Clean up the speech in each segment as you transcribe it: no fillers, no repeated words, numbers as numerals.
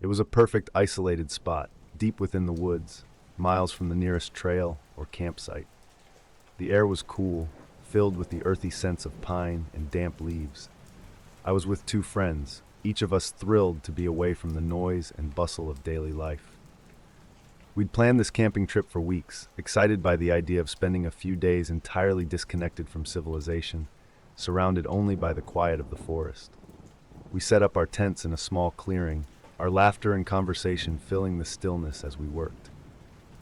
It was a perfect isolated spot, deep within the woods, miles from the nearest trail or campsite. The air was cool, filled with the earthy scents of pine and damp leaves. I was with two friends, each of us thrilled to be away from the noise and bustle of daily life. We'd planned this camping trip for weeks, excited by the idea of spending a few days entirely disconnected from civilization, surrounded only by the quiet of the forest. We set up our tents in a small clearing, our laughter and conversation filling the stillness as we worked.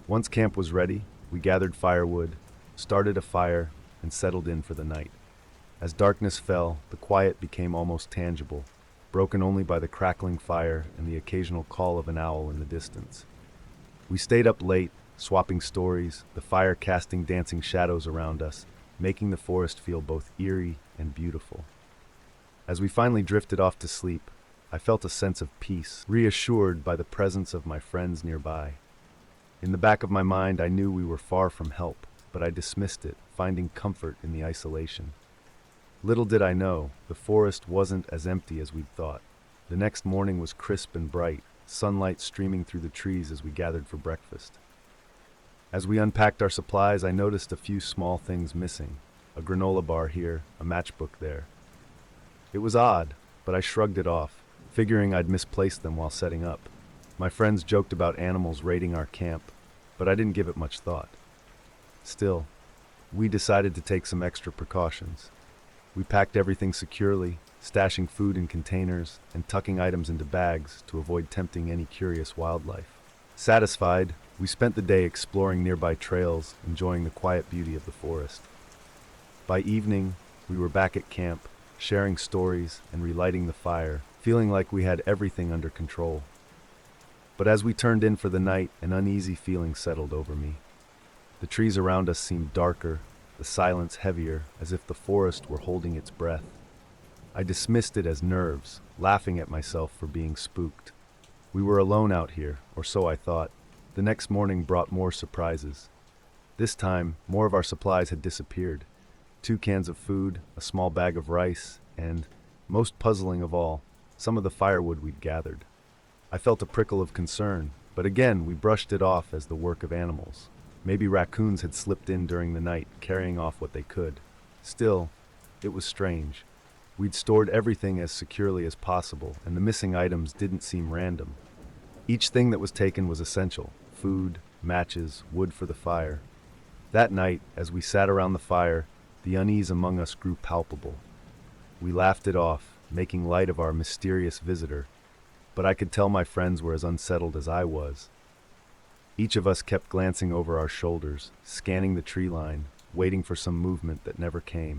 Once camp was ready, we gathered firewood, started a fire, and settled in for the night. As darkness fell, the quiet became almost tangible, broken only by the crackling fire and the occasional call of an owl in the distance. We stayed up late, swapping stories, the fire casting dancing shadows around us, making the forest feel both eerie and beautiful. As we finally drifted off to sleep, I felt a sense of peace, reassured by the presence of my friends nearby. In the back of my mind, I knew we were far from help, but I dismissed it, finding comfort in the isolation. Little did I know, the forest wasn't as empty as we'd thought. The next morning was crisp and bright, sunlight streaming through the trees as we gathered for breakfast. As we unpacked our supplies, I noticed a few small things missing. A granola bar here, a matchbook there. It was odd, but I shrugged it off, figuring I'd misplaced them while setting up. My friends joked about animals raiding our camp, but I didn't give it much thought. Still, we decided to take some extra precautions. We packed everything securely, stashing food in containers and tucking items into bags to avoid tempting any curious wildlife. Satisfied, we spent the day exploring nearby trails, enjoying the quiet beauty of the forest. By evening, we were back at camp, sharing stories and relighting the fire, feeling like we had everything under control. But as we turned in for the night, an uneasy feeling settled over me. The trees around us seemed darker, the silence heavier, as if the forest were holding its breath. I dismissed it as nerves, laughing at myself for being spooked. We were alone out here, or so I thought. The next morning brought more surprises. This time, more of our supplies had disappeared. 2 cans of food, a small bag of rice, and, most puzzling of all, some of the firewood we'd gathered. I felt a prickle of concern, but again we brushed it off as the work of animals. Maybe raccoons had slipped in during the night, carrying off what they could. Still, it was strange. We'd stored everything as securely as possible, and the missing items didn't seem random. Each thing that was taken was essential: food, matches, wood for the fire. That night, as we sat around the fire, the unease among us grew palpable. We laughed it off, making light of our mysterious visitor, but I could tell my friends were as unsettled as I was. Each of us kept glancing over our shoulders, scanning the tree line, waiting for some movement that never came.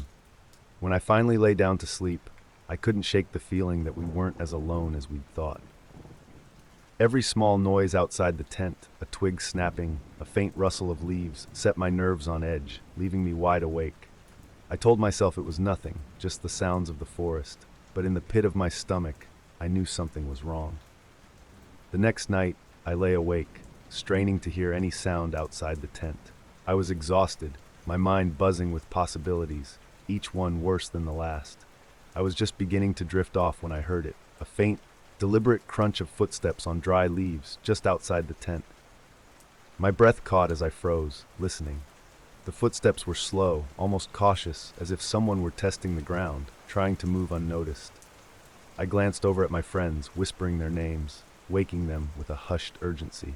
When I finally lay down to sleep, I couldn't shake the feeling that we weren't as alone as we'd thought. Every small noise outside the tent, a twig snapping, a faint rustle of leaves, set my nerves on edge, leaving me wide awake. I told myself it was nothing, just the sounds of the forest, but in the pit of my stomach, I knew something was wrong. The next night, I lay awake, straining to hear any sound outside the tent. I was exhausted, my mind buzzing with possibilities, each one worse than the last. I was just beginning to drift off when I heard it, a faint, deliberate crunch of footsteps on dry leaves just outside the tent. My breath caught as I froze, listening. The footsteps were slow, almost cautious, as if someone were testing the ground, trying to move unnoticed. I glanced over at my friends, whispering their names, waking them with a hushed urgency.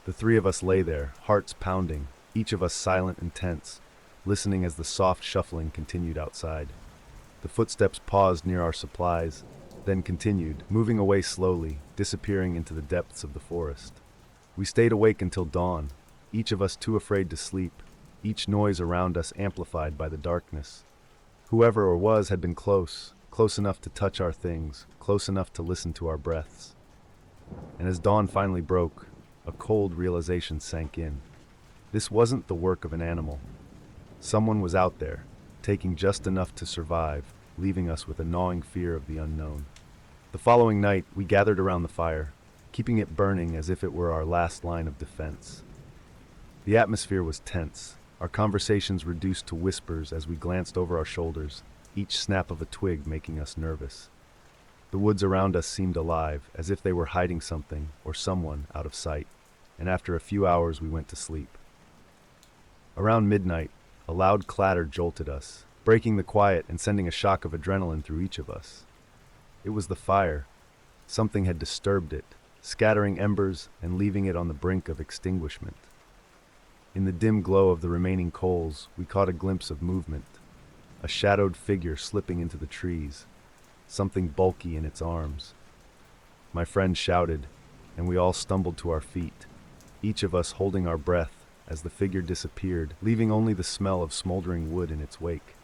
The 3 of us lay there, hearts pounding, each of us silent and tense, listening as the soft shuffling continued outside. The footsteps paused near our supplies, then continued, moving away slowly, disappearing into the depths of the forest. We stayed awake until dawn, each of us too afraid to sleep, each noise around us amplified by the darkness. Whoever or was had been close enough to touch our things, close enough to listen to our breaths. And as dawn finally broke, a cold realization sank in. This wasn't the work of an animal. Someone was out there, taking just enough to survive, leaving us with a gnawing fear of the unknown. The following night, we gathered around the fire, keeping it burning as if it were our last line of defense. The atmosphere was tense, our conversations reduced to whispers as we glanced over our shoulders, each snap of a twig making us nervous. The woods around us seemed alive, as if they were hiding something or someone out of sight, and after a few hours we went to sleep. Around midnight, a loud clatter jolted us, breaking the quiet and sending a shock of adrenaline through each of us. It was the fire. Something had disturbed it, scattering embers and leaving it on the brink of extinguishment. In the dim glow of the remaining coals, we caught a glimpse of movement, a shadowed figure slipping into the trees, something bulky in its arms. My friend shouted, and we all stumbled to our feet, each of us holding our breath as the figure disappeared, leaving only the smell of smoldering wood in its wake.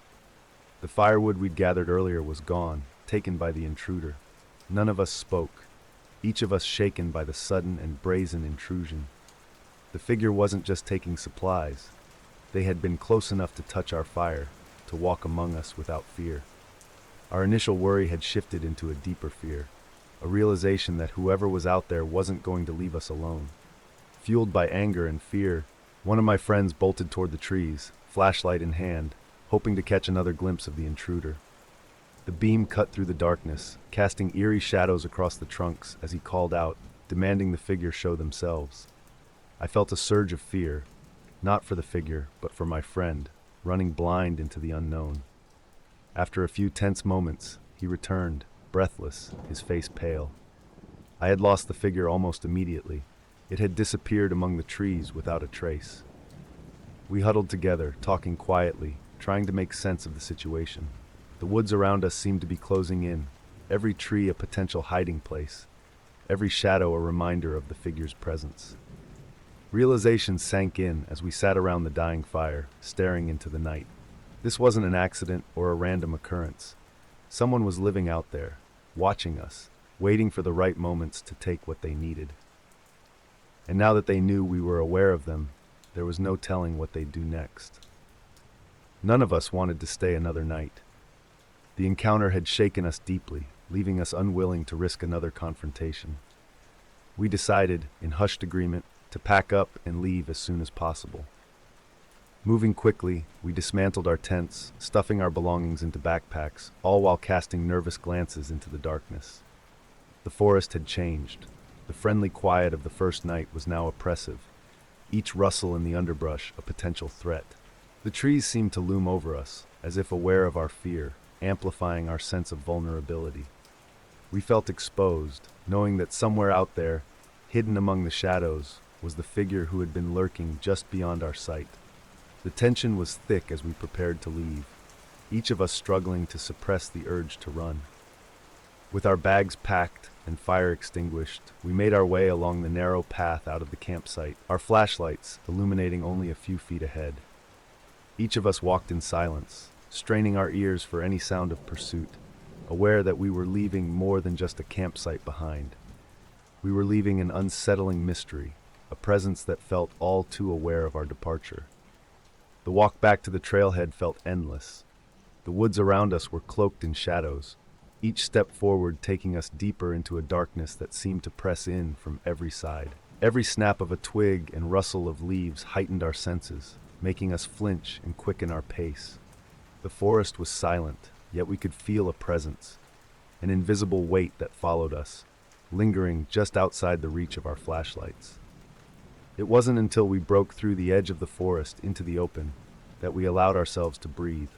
The firewood we'd gathered earlier was gone, taken by the intruder. None of us spoke, each of us shaken by the sudden and brazen intrusion. The figure wasn't just taking supplies. They had been close enough to touch our fire, to walk among us without fear. Our initial worry had shifted into a deeper fear, a realization that whoever was out there wasn't going to leave us alone. Fueled by anger and fear, one of my friends bolted toward the trees, flashlight in hand, hoping to catch another glimpse of the intruder. The beam cut through the darkness, casting eerie shadows across the trunks as he called out, demanding the figure show themselves. I felt a surge of fear, not for the figure, but for my friend, running blind into the unknown. After a few tense moments, he returned, breathless, his face pale. I had lost the figure almost immediately. It had disappeared among the trees without a trace. We huddled together, talking quietly, trying to make sense of the situation. The woods around us seemed to be closing in, every tree a potential hiding place, every shadow a reminder of the figure's presence. Realization sank in as we sat around the dying fire, staring into the night. This wasn't an accident or a random occurrence. Someone was living out there, watching us, waiting for the right moments to take what they needed. And now that they knew we were aware of them, there was no telling what they'd do next. None of us wanted to stay another night. The encounter had shaken us deeply, leaving us unwilling to risk another confrontation. We decided, in hushed agreement, to pack up and leave as soon as possible. Moving quickly, we dismantled our tents, stuffing our belongings into backpacks, all while casting nervous glances into the darkness. The forest had changed. The friendly quiet of the first night was now oppressive, each rustle in the underbrush a potential threat. The trees seemed to loom over us, as if aware of our fear, amplifying our sense of vulnerability. We felt exposed, knowing that somewhere out there, hidden among the shadows, was the figure who had been lurking just beyond our sight. The tension was thick as we prepared to leave, each of us struggling to suppress the urge to run. With our bags packed and fire extinguished, we made our way along the narrow path out of the campsite, our flashlights illuminating only a few feet ahead. Each of us walked in silence, straining our ears for any sound of pursuit, aware that we were leaving more than just a campsite behind. We were leaving an unsettling mystery, a presence that felt all too aware of our departure. The walk back to the trailhead felt endless. The woods around us were cloaked in shadows, each step forward taking us deeper into a darkness that seemed to press in from every side. Every snap of a twig and rustle of leaves heightened our senses, making us flinch and quicken our pace. The forest was silent, yet we could feel a presence, an invisible weight that followed us, lingering just outside the reach of our flashlights. It wasn't until we broke through the edge of the forest into the open that we allowed ourselves to breathe.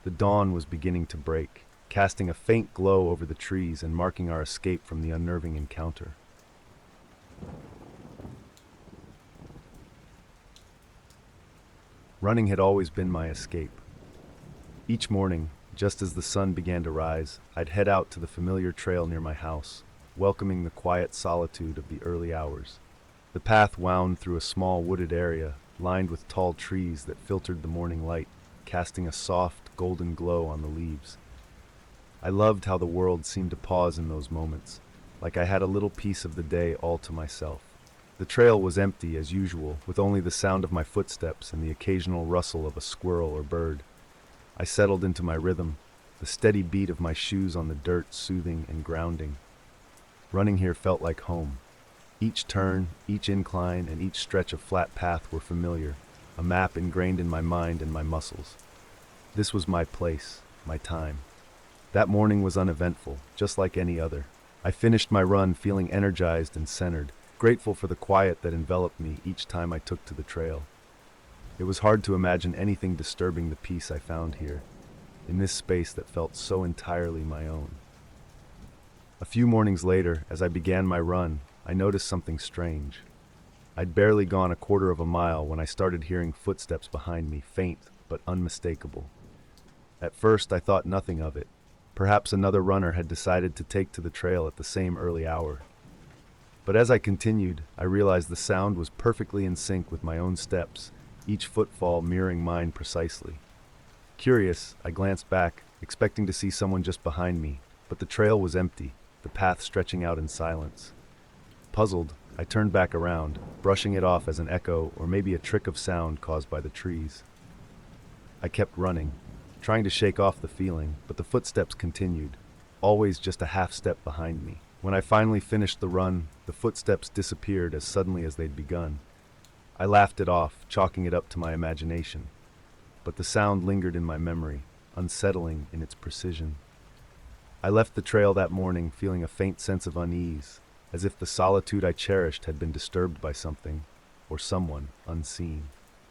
The dawn was beginning to break, casting a faint glow over the trees and marking our escape from the unnerving encounter. Running had always been my escape. Each morning, just as the sun began to rise, I'd head out to the familiar trail near my house, welcoming the quiet solitude of the early hours. The path wound through a small wooded area, lined with tall trees that filtered the morning light, casting a soft, golden glow on the leaves. I loved how the world seemed to pause in those moments, like I had a little piece of the day all to myself. The trail was empty as usual, with only the sound of my footsteps and the occasional rustle of a squirrel or bird. I settled into my rhythm, the steady beat of my shoes on the dirt soothing and grounding. Running here felt like home. Each turn, each incline, and each stretch of flat path were familiar, a map ingrained in my mind and my muscles. This was my place, my time. That morning was uneventful, just like any other. I finished my run feeling energized and centered, grateful for the quiet that enveloped me each time I took to the trail. It was hard to imagine anything disturbing the peace I found here, in this space that felt so entirely my own. A few mornings later, as I began my run, I noticed something strange. I'd barely gone a quarter of a mile when I started hearing footsteps behind me, faint but unmistakable. At first, I thought nothing of it. Perhaps another runner had decided to take to the trail at the same early hour. But as I continued, I realized the sound was perfectly in sync with my own steps, each footfall mirroring mine precisely. Curious, I glanced back, expecting to see someone just behind me, but the trail was empty, the path stretching out in silence. Puzzled, I turned back around, brushing it off as an echo or maybe a trick of sound caused by the trees. I kept running, trying to shake off the feeling, but the footsteps continued, always just a half step behind me. When I finally finished the run, the footsteps disappeared as suddenly as they'd begun. I laughed it off, chalking it up to my imagination. But the sound lingered in my memory, unsettling in its precision. I left the trail that morning feeling a faint sense of unease, as if the solitude I cherished had been disturbed by something, or someone, unseen.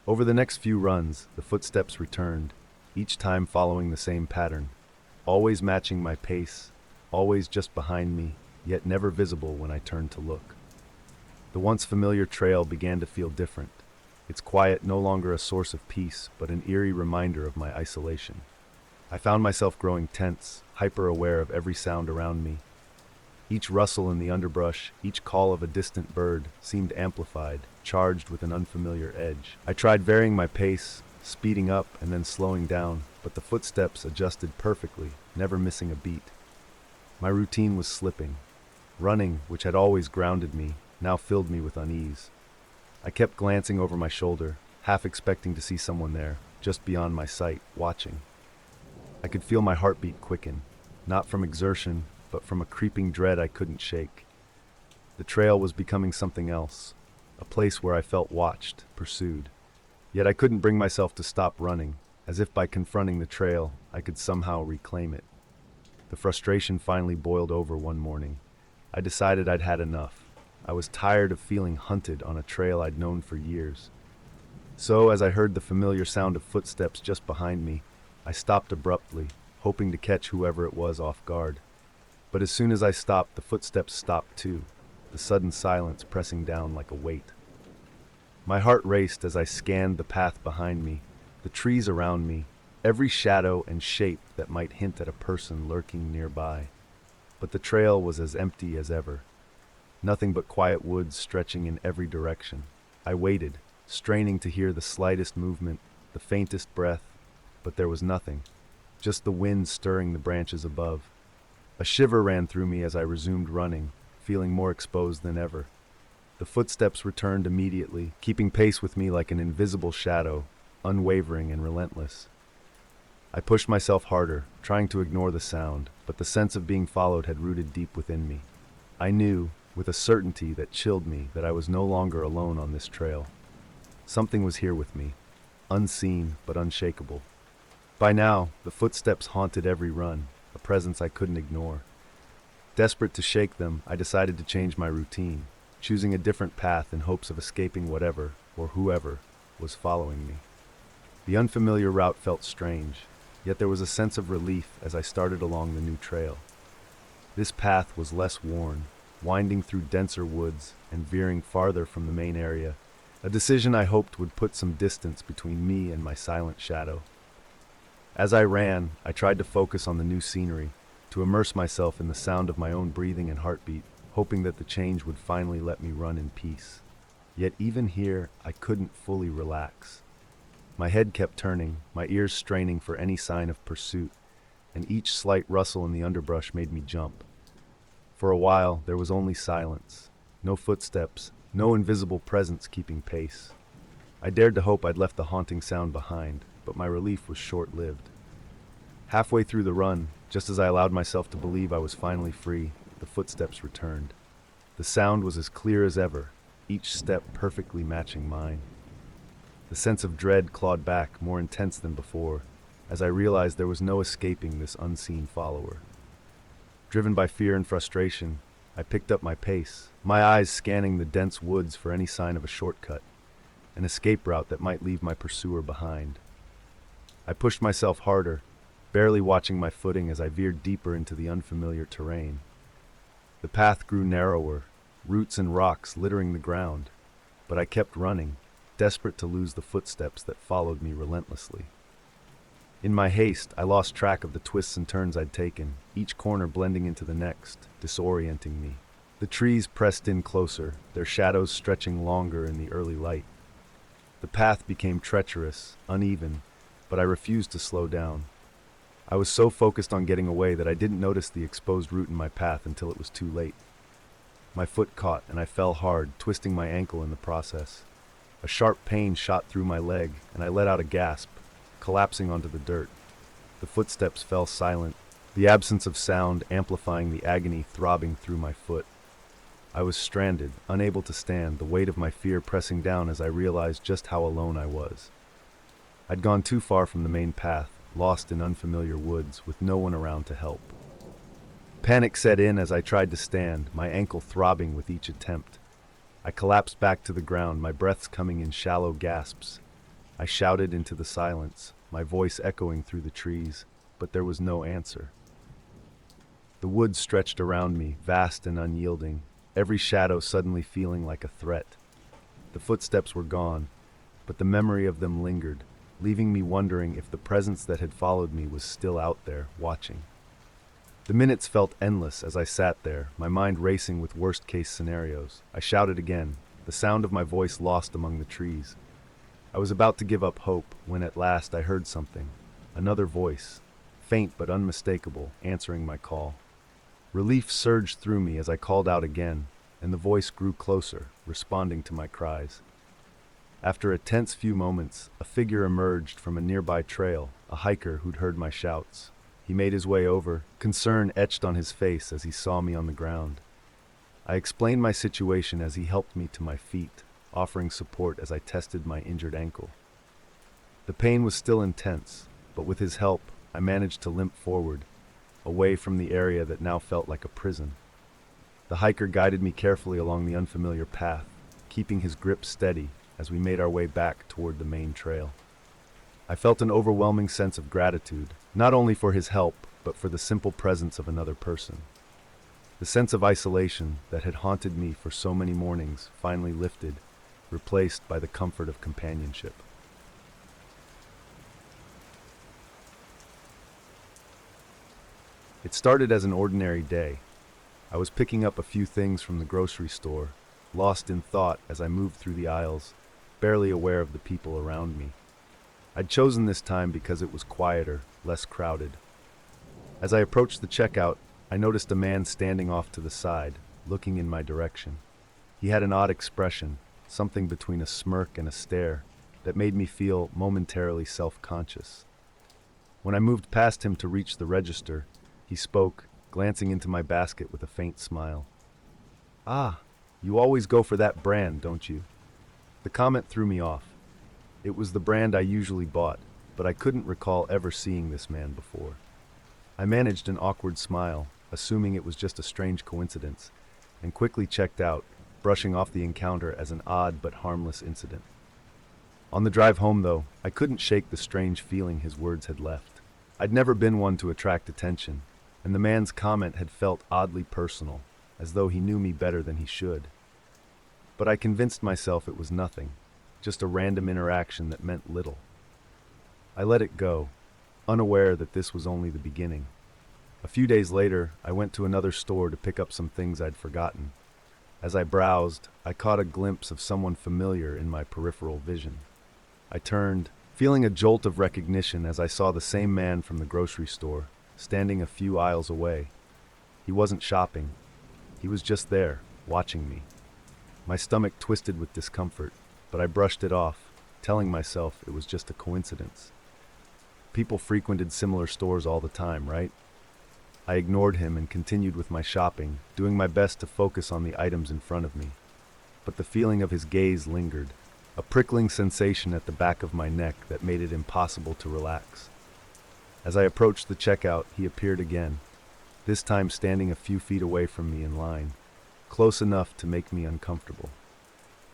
Over the next few runs, the footsteps returned, each time following the same pattern, always matching my pace, always just behind me, yet never visible when I turned to look. The once familiar trail began to feel different, its quiet no longer a source of peace, but an eerie reminder of my isolation. I found myself growing tense, hyper-aware of every sound around me. Each rustle in the underbrush, each call of a distant bird seemed amplified, charged with an unfamiliar edge. I tried varying my pace, speeding up and then slowing down, but the footsteps adjusted perfectly, never missing a beat. My routine was slipping. Running, which had always grounded me, now filled me with unease. I kept glancing over my shoulder, half expecting to see someone there, just beyond my sight, watching. I could feel my heartbeat quicken, not from exertion, but from a creeping dread I couldn't shake. The trail was becoming something else, a place where I felt watched, pursued. Yet I couldn't bring myself to stop running, as if by confronting the trail, I could somehow reclaim it. The frustration finally boiled over one morning. I decided I'd had enough. I was tired of feeling hunted on a trail I'd known for years. So, as I heard the familiar sound of footsteps just behind me, I stopped abruptly, hoping to catch whoever it was off guard. But as soon as I stopped, the footsteps stopped too, the sudden silence pressing down like a weight. My heart raced as I scanned the path behind me, the trees around me, every shadow and shape that might hint at a person lurking nearby. But the trail was as empty as ever. Nothing but quiet woods stretching in every direction. I waited, straining to hear the slightest movement, the faintest breath, but there was nothing, just the wind stirring the branches above. A shiver ran through me as I resumed running, feeling more exposed than ever. The footsteps returned immediately, keeping pace with me like an invisible shadow, unwavering and relentless. I pushed myself harder, trying to ignore the sound, but the sense of being followed had rooted deep within me. I knew, with a certainty that chilled me, that I was no longer alone on this trail. Something was here with me, unseen but unshakable. By now, the footsteps haunted every run, a presence I couldn't ignore. Desperate to shake them, I decided to change my routine, choosing a different path in hopes of escaping whatever, or whoever, was following me. The unfamiliar route felt strange, yet there was a sense of relief as I started along the new trail. This path was less worn, winding through denser woods and veering farther from the main area, a decision I hoped would put some distance between me and my silent shadow. As I ran, I tried to focus on the new scenery, to immerse myself in the sound of my own breathing and heartbeat, hoping that the change would finally let me run in peace. Yet even here, I couldn't fully relax. My head kept turning, my ears straining for any sign of pursuit, and each slight rustle in the underbrush made me jump. For a while, there was only silence, no footsteps, no invisible presence keeping pace. I dared to hope I'd left the haunting sound behind, but my relief was short-lived. Halfway through the run, just as I allowed myself to believe I was finally free, the footsteps returned. The sound was as clear as ever, each step perfectly matching mine. The sense of dread clawed back, more intense than before. as I realized there was no escaping this unseen follower. Driven by fear and frustration, I picked up my pace, my eyes scanning the dense woods for any sign of a shortcut, an escape route that might leave my pursuer behind. I pushed myself harder, barely watching my footing as I veered deeper into the unfamiliar terrain. The path grew narrower, roots and rocks littering the ground, but I kept running, desperate to lose the footsteps that followed me relentlessly. In my haste, I lost track of the twists and turns I'd taken, each corner blending into the next, disorienting me. The trees pressed in closer, their shadows stretching longer in the early light. The path became treacherous, uneven, but I refused to slow down. I was so focused on getting away that I didn't notice the exposed route in my path until it was too late. My foot caught and I fell hard, twisting my ankle in the process. A sharp pain shot through my leg, and I let out a gasp, collapsing onto the dirt. The footsteps fell silent, the absence of sound amplifying the agony throbbing through my foot. I was stranded, unable to stand, the weight of my fear pressing down as I realized just how alone I was. I'd gone too far from the main path, lost in unfamiliar woods, with no one around to help. Panic set in as I tried to stand, my ankle throbbing with each attempt. I collapsed back to the ground, my breaths coming in shallow gasps. I shouted into the silence, my voice echoing through the trees, but there was no answer. The woods stretched around me, vast and unyielding, every shadow suddenly feeling like a threat. The footsteps were gone, but the memory of them lingered, leaving me wondering if the presence that had followed me was still out there, watching. The minutes felt endless as I sat there, my mind racing with worst-case scenarios. I shouted again, the sound of my voice lost among the trees. I was about to give up hope when at last I heard something, another voice, faint but unmistakable, answering my call. Relief surged through me as I called out again, and the voice grew closer, responding to my cries. After a tense few moments, a figure emerged from a nearby trail, a hiker who'd heard my shouts. He made his way over, concern etched on his face as he saw me on the ground. I explained my situation as he helped me to my feet, offering support as I tested my injured ankle. The pain was still intense, but with his help, I managed to limp forward, away from the area that now felt like a prison. The hiker guided me carefully along the unfamiliar path, keeping his grip steady as we made our way back toward the main trail. I felt an overwhelming sense of gratitude, not only for his help, but for the simple presence of another person. The sense of isolation that had haunted me for so many mornings finally lifted, replaced by the comfort of companionship. It started as an ordinary day. I was picking up a few things from the grocery store, lost in thought as I moved through the aisles, barely aware of the people around me. I'd chosen this time because it was quieter, less crowded. As I approached the checkout, I noticed a man standing off to the side, looking in my direction. He had an odd expression, something between a smirk and a stare, that made me feel momentarily self-conscious. When I moved past him to reach the register, he spoke, glancing into my basket with a faint smile. "Ah, you always go for that brand, don't you?" The comment threw me off. It was the brand I usually bought, but I couldn't recall ever seeing this man before. I managed an awkward smile, assuming it was just a strange coincidence, and quickly checked out, brushing off the encounter as an odd but harmless incident. On the drive home, though, I couldn't shake the strange feeling his words had left. I'd never been one to attract attention, and the man's comment had felt oddly personal, as though he knew me better than he should. But I convinced myself it was nothing, just a random interaction that meant little. I let it go, unaware that this was only the beginning. A few days later, I went to another store to pick up some things I'd forgotten. As I browsed, I caught a glimpse of someone familiar in my peripheral vision. I turned, feeling a jolt of recognition as I saw the same man from the grocery store, standing a few aisles away. He wasn't shopping. He was just there, watching me. My stomach twisted with discomfort, but I brushed it off, telling myself it was just a coincidence. People frequented similar stores all the time, right? I ignored him and continued with my shopping, doing my best to focus on the items in front of me. But the feeling of his gaze lingered, a prickling sensation at the back of my neck that made it impossible to relax. As I approached the checkout, he appeared again, this time standing a few feet away from me in line, close enough to make me uncomfortable.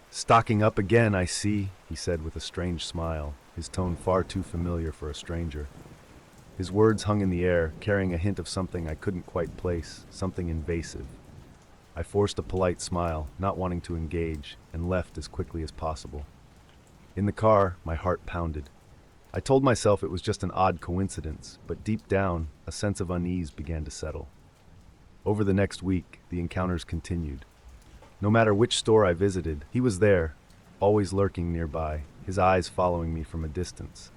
"Stocking up again, I see," he said with a strange smile, his tone far too familiar for a stranger. His words hung in the air, carrying a hint of something I couldn't quite place, something invasive. I forced a polite smile, not wanting to engage, and left as quickly as possible. In the car, my heart pounded. I told myself it was just an odd coincidence, but deep down, a sense of unease began to settle. Over the next week, the encounters continued. No matter which store I visited, he was there, always lurking nearby, his eyes following me from a distance.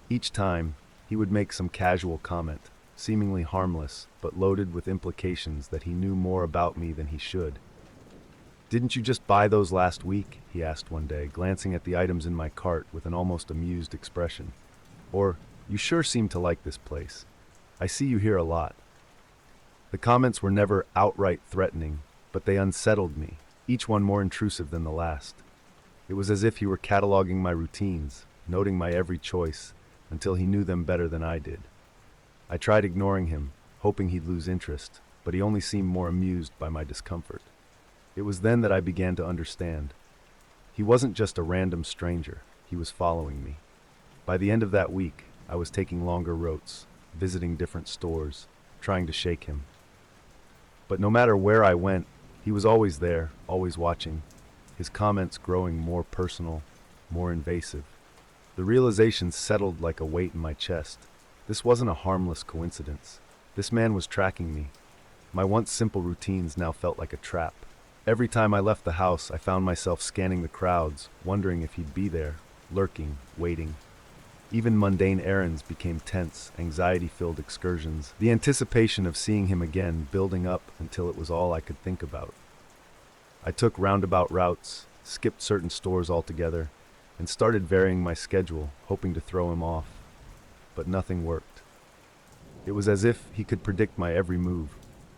Each time, he would make some casual comment, seemingly harmless, but loaded with implications that he knew more about me than he should. "Didn't you just buy those last week?" he asked one day, glancing at the items in my cart with an almost amused expression. Or, "You sure seem to like this place. I see you here a lot." The comments were never outright threatening, but they unsettled me, each one more intrusive than the last. It was as if he were cataloging my routines, noting my every choice, until he knew them better than I did. I tried ignoring him, hoping he'd lose interest, but he only seemed more amused by my discomfort. It was then that I began to understand. He wasn't just a random stranger, he was following me. By the end of that week, I was taking longer routes, visiting different stores, trying to shake him. But no matter where I went, he was always there, always watching, his comments growing more personal, more invasive. The realization settled like a weight in my chest. This wasn't a harmless coincidence. This man was tracking me. My once simple routines now felt like a trap. Every time I left the house, I found myself scanning the crowds, wondering if he'd be there, lurking, waiting. Even mundane errands became tense, anxiety-filled excursions, the anticipation of seeing him again building up until it was all I could think about. I took roundabout routes, skipped certain stores altogether, and started varying my schedule, hoping to throw him off. But nothing worked. It was as if he could predict my every move,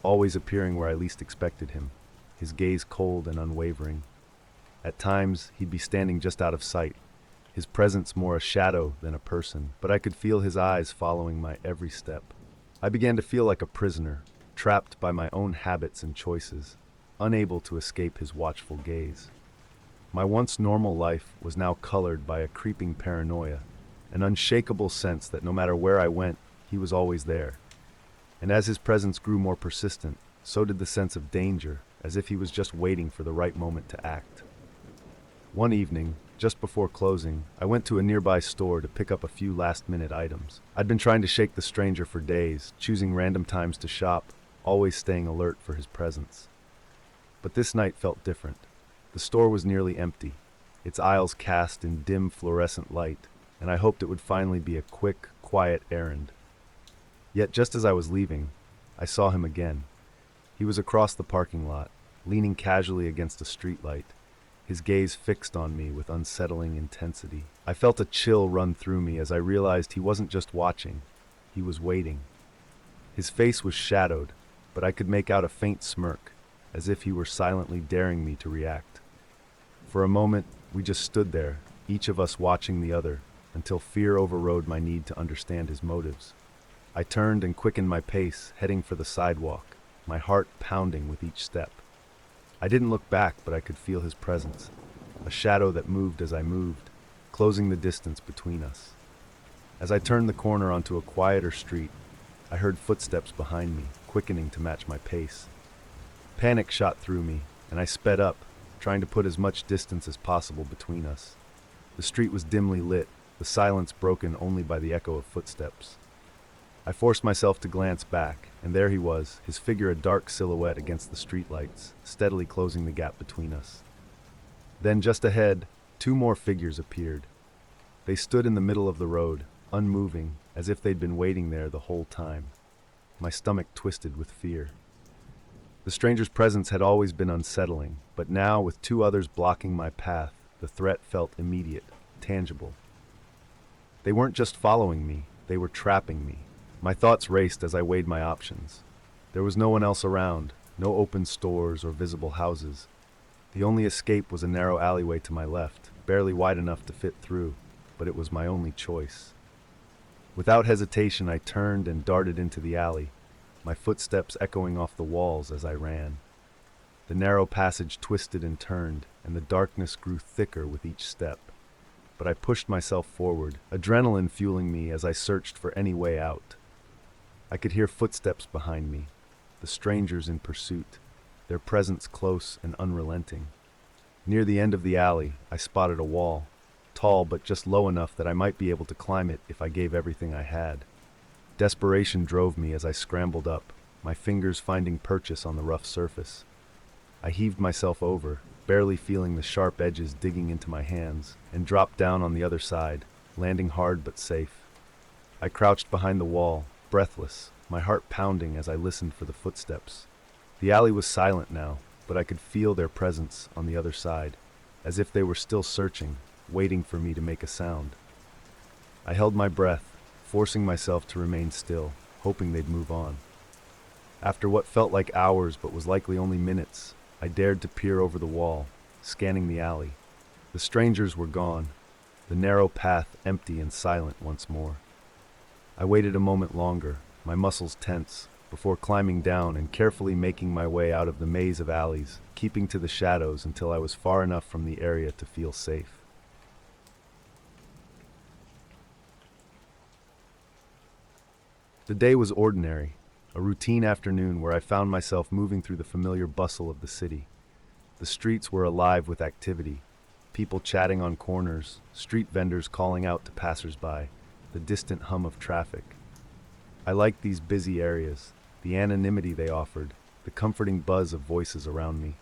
always appearing where I least expected him, his gaze cold and unwavering. At times, he'd be standing just out of sight, his presence more a shadow than a person, but I could feel his eyes following my every step. I began to feel like a prisoner, trapped by my own habits and choices, unable to escape his watchful gaze. My once normal life was now colored by a creeping paranoia, an unshakable sense that no matter where I went, he was always there. And as his presence grew more persistent, so did the sense of danger, as if he was just waiting for the right moment to act. One evening, just before closing, I went to a nearby store to pick up a few last-minute items. I'd been trying to shake the stranger for days, choosing random times to shop, always staying alert for his presence. But this night felt different. The store was nearly empty, its aisles cast in dim fluorescent light, and I hoped it would finally be a quick, quiet errand. Yet just as I was leaving, I saw him again. He was across the parking lot, leaning casually against a streetlight, his gaze fixed on me with unsettling intensity. I felt a chill run through me as I realized he wasn't just watching, he was waiting. His face was shadowed, but I could make out a faint smirk, as if he were silently daring me to react. For a moment, we just stood there, each of us watching the other, until fear overrode my need to understand his motives. I turned and quickened my pace, heading for the sidewalk, my heart pounding with each step. I didn't look back, but I could feel his presence, a shadow that moved as I moved, closing the distance between us. As I turned the corner onto a quieter street, I heard footsteps behind me, quickening to match my pace. Panic shot through me, and I sped up, trying to put as much distance as possible between us. The street was dimly lit, the silence broken only by the echo of footsteps. I forced myself to glance back, and there he was, his figure a dark silhouette against the streetlights, steadily closing the gap between us. Then just ahead, two more figures appeared. They stood in the middle of the road, unmoving, as if they'd been waiting there the whole time. My stomach twisted with fear. The stranger's presence had always been unsettling, but now, with two others blocking my path, the threat felt immediate, tangible. They weren't just following me, they were trapping me. My thoughts raced as I weighed my options. There was no one else around, no open stores or visible houses. The only escape was a narrow alleyway to my left, barely wide enough to fit through, but it was my only choice. Without hesitation, I turned and darted into the alley, my footsteps echoing off the walls as I ran. The narrow passage twisted and turned, and the darkness grew thicker with each step. But I pushed myself forward, adrenaline fueling me as I searched for any way out. I could hear footsteps behind me, the strangers in pursuit, their presence close and unrelenting. Near the end of the alley, I spotted a wall, tall but just low enough that I might be able to climb it if I gave everything I had. Desperation drove me as I scrambled up, my fingers finding purchase on the rough surface. I heaved myself over, barely feeling the sharp edges digging into my hands, and dropped down on the other side, landing hard but safe. I crouched behind the wall, breathless, my heart pounding as I listened for the footsteps. The alley was silent now, but I could feel their presence on the other side, as if they were still searching, waiting for me to make a sound. I held my breath, forcing myself to remain still, hoping they'd move on. After what felt like hours but was likely only minutes, I dared to peer over the wall, scanning the alley. The strangers were gone, the narrow path empty and silent once more. I waited a moment longer, my muscles tense, before climbing down and carefully making my way out of the maze of alleys, keeping to the shadows until I was far enough from the area to feel safe. The day was ordinary, a routine afternoon where I found myself moving through the familiar bustle of the city. The streets were alive with activity, people chatting on corners, street vendors calling out to passersby, the distant hum of traffic. I liked these busy areas, the anonymity they offered, the comforting buzz of voices around me.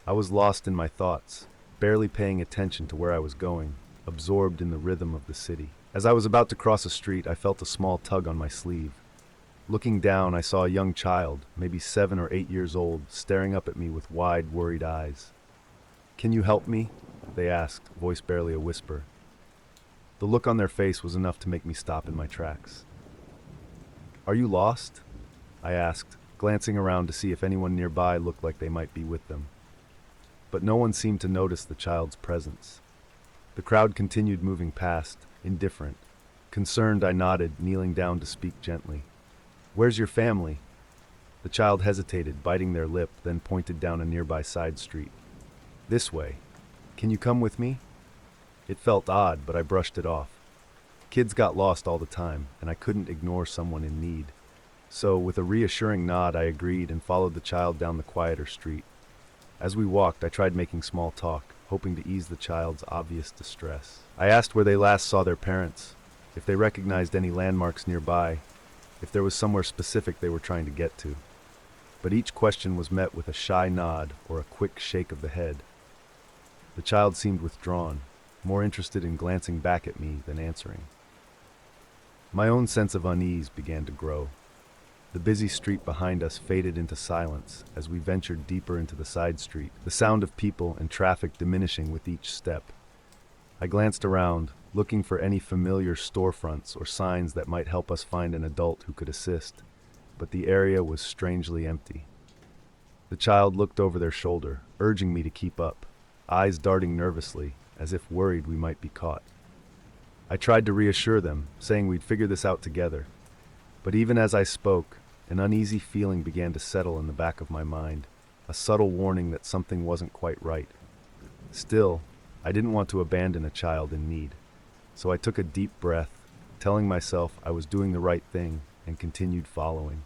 I was lost in my thoughts, barely paying attention to where I was going, absorbed in the rhythm of the city. As I was about to cross a street, I felt a small tug on my sleeve. Looking down, I saw a young child, maybe 7 or 8 years old, staring up at me with wide, worried eyes. "Can you help me?" they asked, voice barely a whisper. The look on their face was enough to make me stop in my tracks. "Are you lost?" I asked, glancing around to see if anyone nearby looked like they might be with them. But no one seemed to notice the child's presence. The crowd continued moving past, indifferent. Concerned, I nodded, kneeling down to speak gently. "Where's your family?" The child hesitated, biting their lip, then pointed down a nearby side street. "This way. Can you come with me?" It felt odd, but I brushed it off. Kids got lost all the time, and I couldn't ignore someone in need. So, with a reassuring nod, I agreed and followed the child down the quieter street. As we walked, I tried making small talk, hoping to ease the child's obvious distress. I asked where they last saw their parents, if they recognized any landmarks nearby, if there was somewhere specific they were trying to get to. But each question was met with a shy nod or a quick shake of the head. The child seemed withdrawn, more interested in glancing back at me than answering. My own sense of unease began to grow. The busy street behind us faded into silence as we ventured deeper into the side street, the sound of people and traffic diminishing with each step. I glanced around, looking for any familiar storefronts or signs that might help us find an adult who could assist, but the area was strangely empty. The child looked over their shoulder, urging me to keep up, eyes darting nervously, as if worried we might be caught. I tried to reassure them, saying we'd figure this out together. But even as I spoke, an uneasy feeling began to settle in the back of my mind, a subtle warning that something wasn't quite right. Still, I didn't want to abandon a child in need, so I took a deep breath, telling myself I was doing the right thing, and continued following.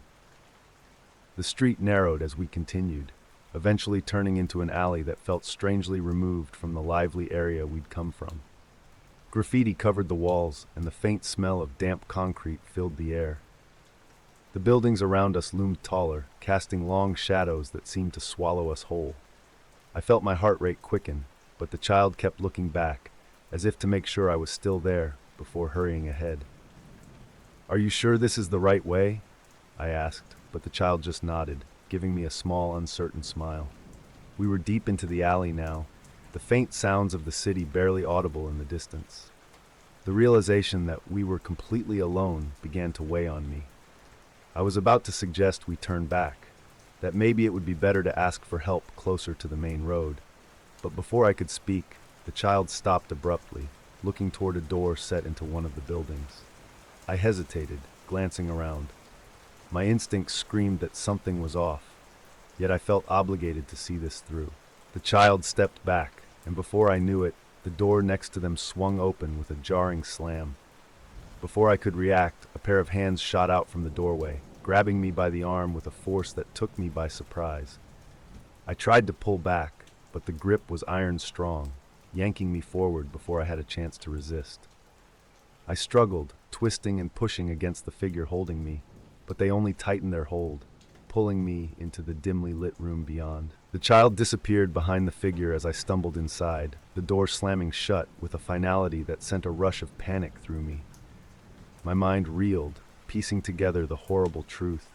The street narrowed as we continued, eventually turning into an alley that felt strangely removed from the lively area we'd come from. Graffiti covered the walls, and the faint smell of damp concrete filled the air. The buildings around us loomed taller, casting long shadows that seemed to swallow us whole. I felt my heart rate quicken, but the child kept looking back, as if to make sure I was still there, before hurrying ahead. "Are you sure this is the right way?" I asked, but the child just nodded, giving me a small, uncertain smile. We were deep into the alley now, the faint sounds of the city barely audible in the distance. The realization that we were completely alone began to weigh on me. I was about to suggest we turn back, that maybe it would be better to ask for help closer to the main road. But before I could speak, the child stopped abruptly, looking toward a door set into one of the buildings. I hesitated, glancing around. My instincts screamed that something was off, yet I felt obligated to see this through. The child stepped back, and before I knew it, the door next to them swung open with a jarring slam. Before I could react, a pair of hands shot out from the doorway, grabbing me by the arm with a force that took me by surprise. I tried to pull back, but the grip was iron strong, yanking me forward before I had a chance to resist. I struggled, twisting and pushing against the figure holding me, but they only tightened their hold, pulling me into the dimly lit room beyond. The child disappeared behind the figure as I stumbled inside, the door slamming shut with a finality that sent a rush of panic through me. My mind reeled, piecing together the horrible truth.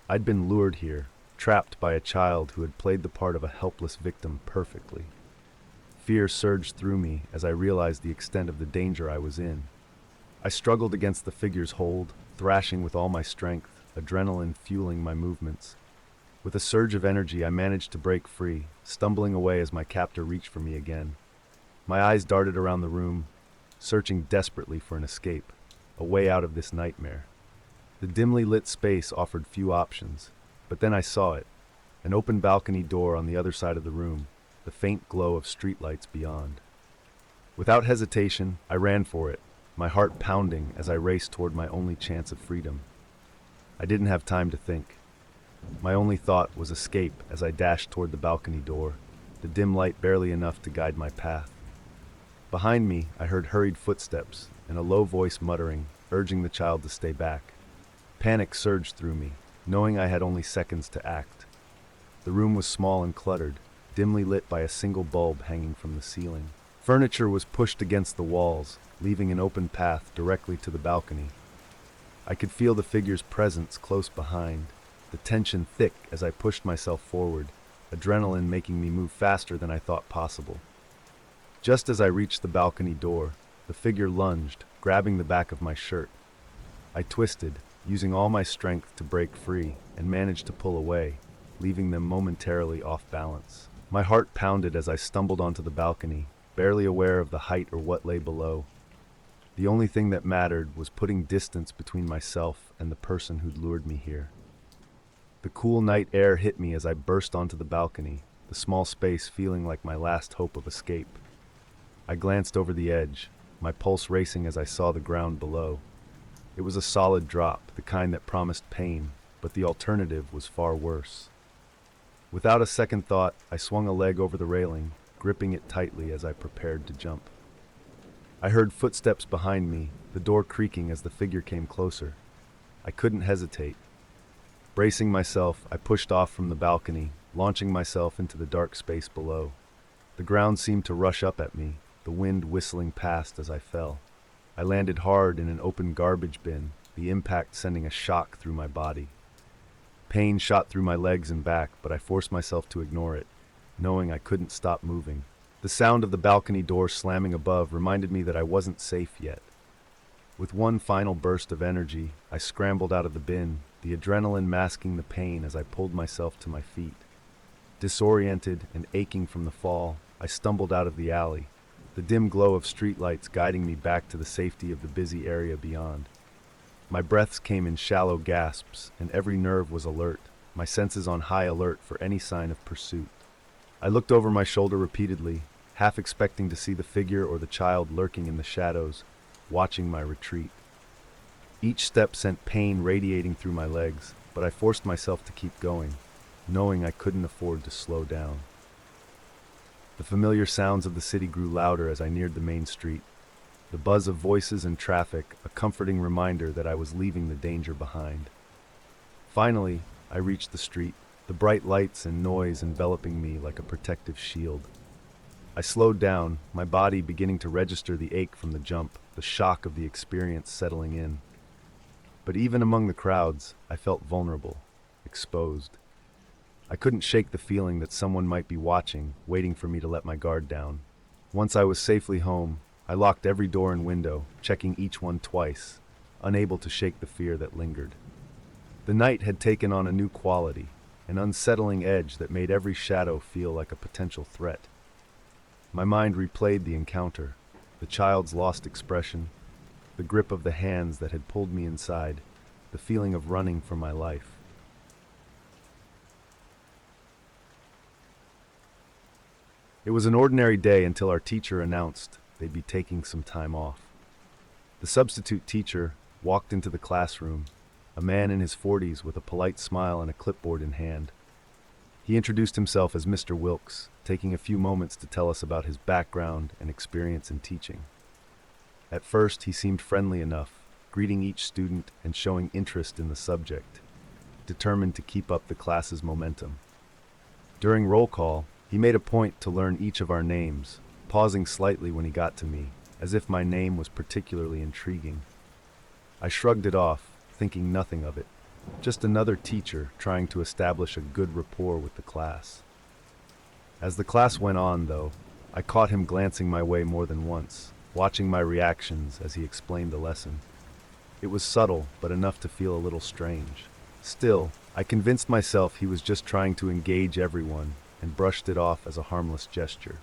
I'd been lured here, trapped by a child who had played the part of a helpless victim perfectly. Fear surged through me as I realized the extent of the danger I was in. I struggled against the figure's hold, thrashing with all my strength, adrenaline fueling my movements. With a surge of energy, I managed to break free, stumbling away as my captor reached for me again. My eyes darted around the room, searching desperately for an escape, a way out of this nightmare. The dimly lit space offered few options, but then I saw it, an open balcony door on the other side of the room, the faint glow of streetlights beyond. Without hesitation, I ran for it, my heart pounding as I raced toward my only chance of freedom. I didn't have time to think. My only thought was escape as I dashed toward the balcony door, the dim light barely enough to guide my path. Behind me, I heard hurried footsteps and a low voice muttering, urging the child to stay back. Panic surged through me, knowing I had only seconds to act. The room was small and cluttered, dimly lit by a single bulb hanging from the ceiling. Furniture was pushed against the walls, leaving an open path directly to the balcony. I could feel the figure's presence close behind, the tension thick as I pushed myself forward, adrenaline making me move faster than I thought possible. Just as I reached the balcony door, the figure lunged, grabbing the back of my shirt. I twisted, using all my strength to break free, and managed to pull away, leaving them momentarily off balance. My heart pounded as I stumbled onto the balcony, barely aware of the height or what lay below. The only thing that mattered was putting distance between myself and the person who'd lured me here. The cool night air hit me as I burst onto the balcony, the small space feeling like my last hope of escape. I glanced over the edge, my pulse racing as I saw the ground below. It was a solid drop, the kind that promised pain, but the alternative was far worse. Without a second thought, I swung a leg over the railing, gripping it tightly as I prepared to jump. I heard footsteps behind me, the door creaking as the figure came closer. I couldn't hesitate. Bracing myself, I pushed off from the balcony, launching myself into the dark space below. The ground seemed to rush up at me, the wind whistling past as I fell. I landed hard in an open garbage bin, the impact sending a shock through my body. Pain shot through my legs and back, but I forced myself to ignore it, knowing I couldn't stop moving. The sound of the balcony door slamming above reminded me that I wasn't safe yet. With one final burst of energy, I scrambled out of the bin, the adrenaline masking the pain as I pulled myself to my feet. Disoriented and aching from the fall, I stumbled out of the alley, the dim glow of streetlights guiding me back to the safety of the busy area beyond. My breaths came in shallow gasps, and every nerve was alert, my senses on high alert for any sign of pursuit. I looked over my shoulder repeatedly, half expecting to see the figure or the child lurking in the shadows, watching my retreat. Each step sent pain radiating through my legs, but I forced myself to keep going, knowing I couldn't afford to slow down. The familiar sounds of the city grew louder as I neared the main street, the buzz of voices and traffic a comforting reminder that I was leaving the danger behind. Finally, I reached the street, the bright lights and noise enveloping me like a protective shield. I slowed down, my body beginning to register the ache from the jump, the shock of the experience settling in. But even among the crowds, I felt vulnerable, exposed. I couldn't shake the feeling that someone might be watching, waiting for me to let my guard down. Once I was safely home, I locked every door and window, checking each one twice, unable to shake the fear that lingered. The night had taken on a new quality, an unsettling edge that made every shadow feel like a potential threat. My mind replayed the encounter, the child's lost expression, the grip of the hands that had pulled me inside, the feeling of running for my life. It was an ordinary day until our teacher announced they'd be taking some time off. The substitute teacher walked into the classroom, a man in his 40s with a polite smile and a clipboard in hand. He introduced himself as Mr. Wilkes, taking a few moments to tell us about his background and experience in teaching. At first, he seemed friendly enough, greeting each student and showing interest in the subject, determined to keep up the class's momentum. During roll call, he made a point to learn each of our names, pausing slightly when he got to me, as if my name was particularly intriguing. I shrugged it off, thinking nothing of it. Just another teacher trying to establish a good rapport with the class. As the class went on, though, I caught him glancing my way more than once, watching my reactions as he explained the lesson. It was subtle, but enough to feel a little strange. Still, I convinced myself he was just trying to engage everyone and brushed it off as a harmless gesture.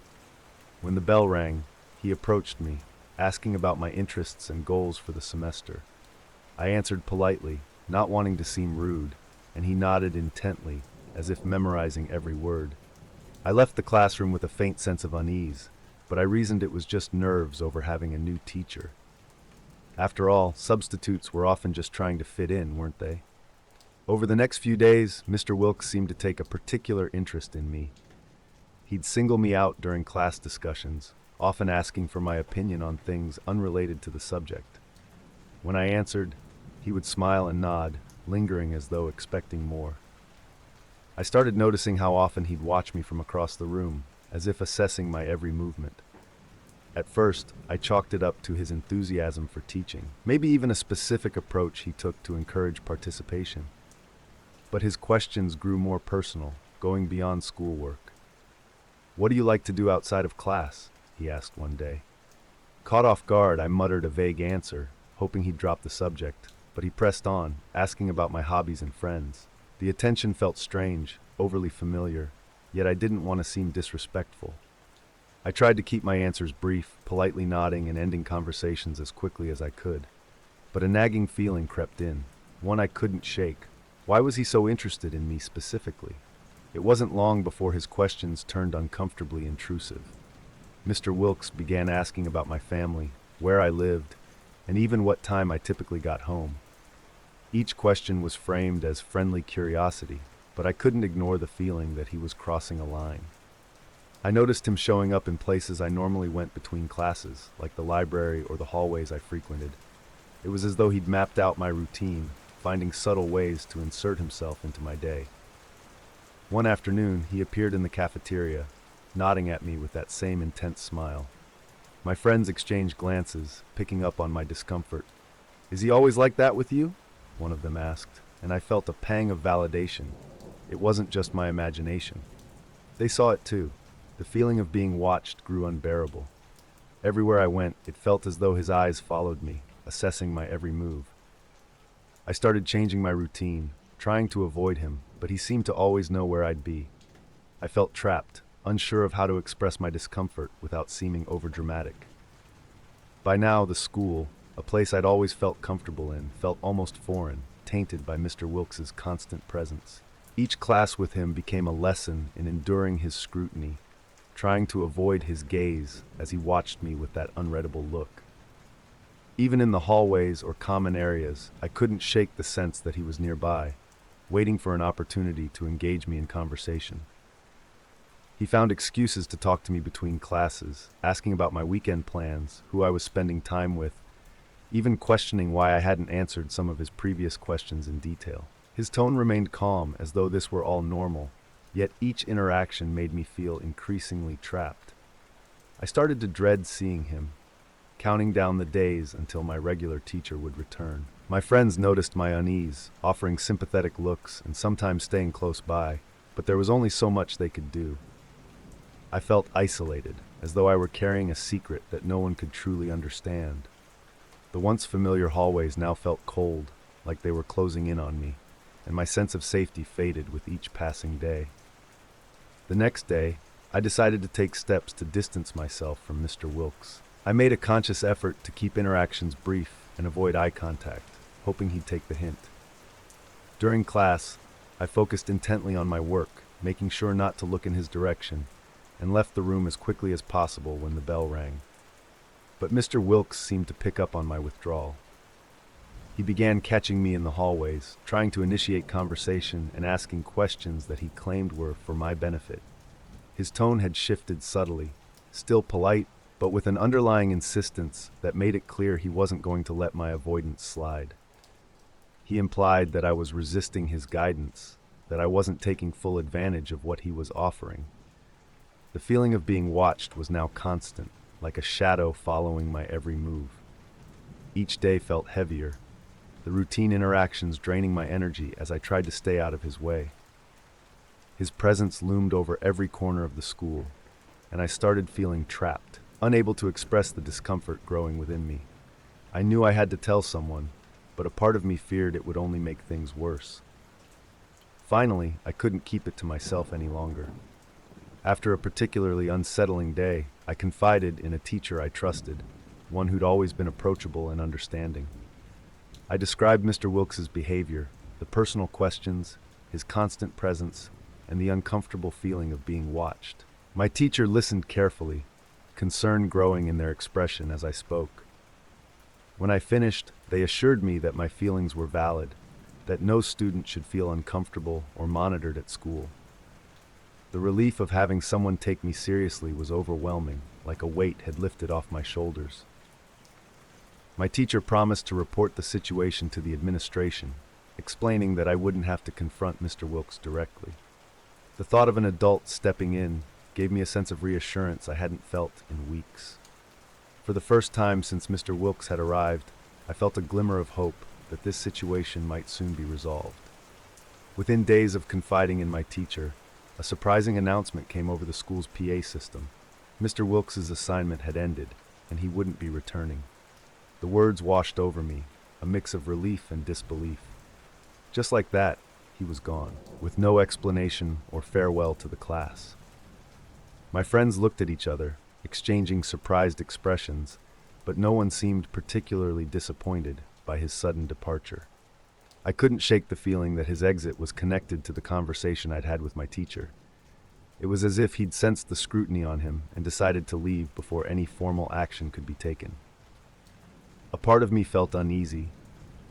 When the bell rang, he approached me, asking about my interests and goals for the semester. I answered politely, not wanting to seem rude, and he nodded intently, as if memorizing every word. I left the classroom with a faint sense of unease, but I reasoned it was just nerves over having a new teacher. After all, substitutes were often just trying to fit in, weren't they? Over the next few days, Mr. Wilkes seemed to take a particular interest in me. He'd single me out during class discussions, often asking for my opinion on things unrelated to the subject. When I answered, he would smile and nod, lingering as though expecting more. I started noticing how often he'd watch me from across the room, as if assessing my every movement. At first, I chalked it up to his enthusiasm for teaching, maybe even a specific approach he took to encourage participation. But his questions grew more personal, going beyond schoolwork. "What do you like to do outside of class?" he asked one day. Caught off guard, I muttered a vague answer, hoping he'd drop the subject, but he pressed on, asking about my hobbies and friends. The attention felt strange, overly familiar, yet I didn't want to seem disrespectful. I tried to keep my answers brief, politely nodding and ending conversations as quickly as I could. But a nagging feeling crept in, one I couldn't shake. Why was he so interested in me specifically? It wasn't long before his questions turned uncomfortably intrusive. Mr. Wilkes began asking about my family, where I lived, and even what time I typically got home. Each question was framed as friendly curiosity, but I couldn't ignore the feeling that he was crossing a line. I noticed him showing up in places I normally went between classes, like the library or the hallways I frequented. It was as though he'd mapped out my routine, finding subtle ways to insert himself into my day. One afternoon, he appeared in the cafeteria, nodding at me with that same intense smile. My friends exchanged glances, picking up on my discomfort. "Is he always like that with you?" one of them asked, and I felt a pang of validation. It wasn't just my imagination. They saw it too. The feeling of being watched grew unbearable. Everywhere I went, it felt as though his eyes followed me, assessing my every move. I started changing my routine, trying to avoid him, but he seemed to always know where I'd be. I felt trapped, unsure of how to express my discomfort without seeming overdramatic. By now, the school, a place I'd always felt comfortable in, felt almost foreign, tainted by Mr. Wilkes's constant presence. Each class with him became a lesson in enduring his scrutiny, trying to avoid his gaze as he watched me with that unreadable look. Even in the hallways or common areas, I couldn't shake the sense that he was nearby, waiting for an opportunity to engage me in conversation. He found excuses to talk to me between classes, asking about my weekend plans, who I was spending time with, even questioning why I hadn't answered some of his previous questions in detail. His tone remained calm, as though this were all normal, yet each interaction made me feel increasingly trapped. I started to dread seeing him, counting down the days until my regular teacher would return. My friends noticed my unease, offering sympathetic looks and sometimes staying close by, but there was only so much they could do. I felt isolated, as though I were carrying a secret that no one could truly understand. The once familiar hallways now felt cold, like they were closing in on me, and my sense of safety faded with each passing day. The next day, I decided to take steps to distance myself from Mr. Wilkes. I made a conscious effort to keep interactions brief, and avoid eye contact, hoping he'd take the hint. During class, I focused intently on my work, making sure not to look in his direction, and left the room as quickly as possible when the bell rang. But Mr. Wilkes seemed to pick up on my withdrawal. He began catching me in the hallways, trying to initiate conversation and asking questions that he claimed were for my benefit. His tone had shifted subtly, still polite, but with an underlying insistence that made it clear he wasn't going to let my avoidance slide. He implied that I was resisting his guidance, that I wasn't taking full advantage of what he was offering. The feeling of being watched was now constant, like a shadow following my every move. Each day felt heavier, the routine interactions draining my energy as I tried to stay out of his way. His presence loomed over every corner of the school, and I started feeling trapped, unable to express the discomfort growing within me. I knew I had to tell someone, but a part of me feared it would only make things worse. Finally, I couldn't keep it to myself any longer. After a particularly unsettling day, I confided in a teacher I trusted, one who'd always been approachable and understanding. I described Mr. Wilkes's behavior, the personal questions, his constant presence, and the uncomfortable feeling of being watched. My teacher listened carefully, concern growing in their expression as I spoke. When I finished, they assured me that my feelings were valid, that no student should feel uncomfortable or monitored at school. The relief of having someone take me seriously was overwhelming, like a weight had lifted off my shoulders. My teacher promised to report the situation to the administration, explaining that I wouldn't have to confront Mr. Wilkes directly. The thought of an adult stepping in gave me a sense of reassurance I hadn't felt in weeks. For the first time since Mr. Wilkes had arrived, I felt a glimmer of hope that this situation might soon be resolved. Within days of confiding in my teacher, a surprising announcement came over the school's PA system. Mr. Wilkes's assignment had ended, and he wouldn't be returning. The words washed over me, a mix of relief and disbelief. Just like that, he was gone, with no explanation or farewell to the class. My friends looked at each other, exchanging surprised expressions, but no one seemed particularly disappointed by his sudden departure. I couldn't shake the feeling that his exit was connected to the conversation I'd had with my teacher. It was as if he'd sensed the scrutiny on him and decided to leave before any formal action could be taken. A part of me felt uneasy,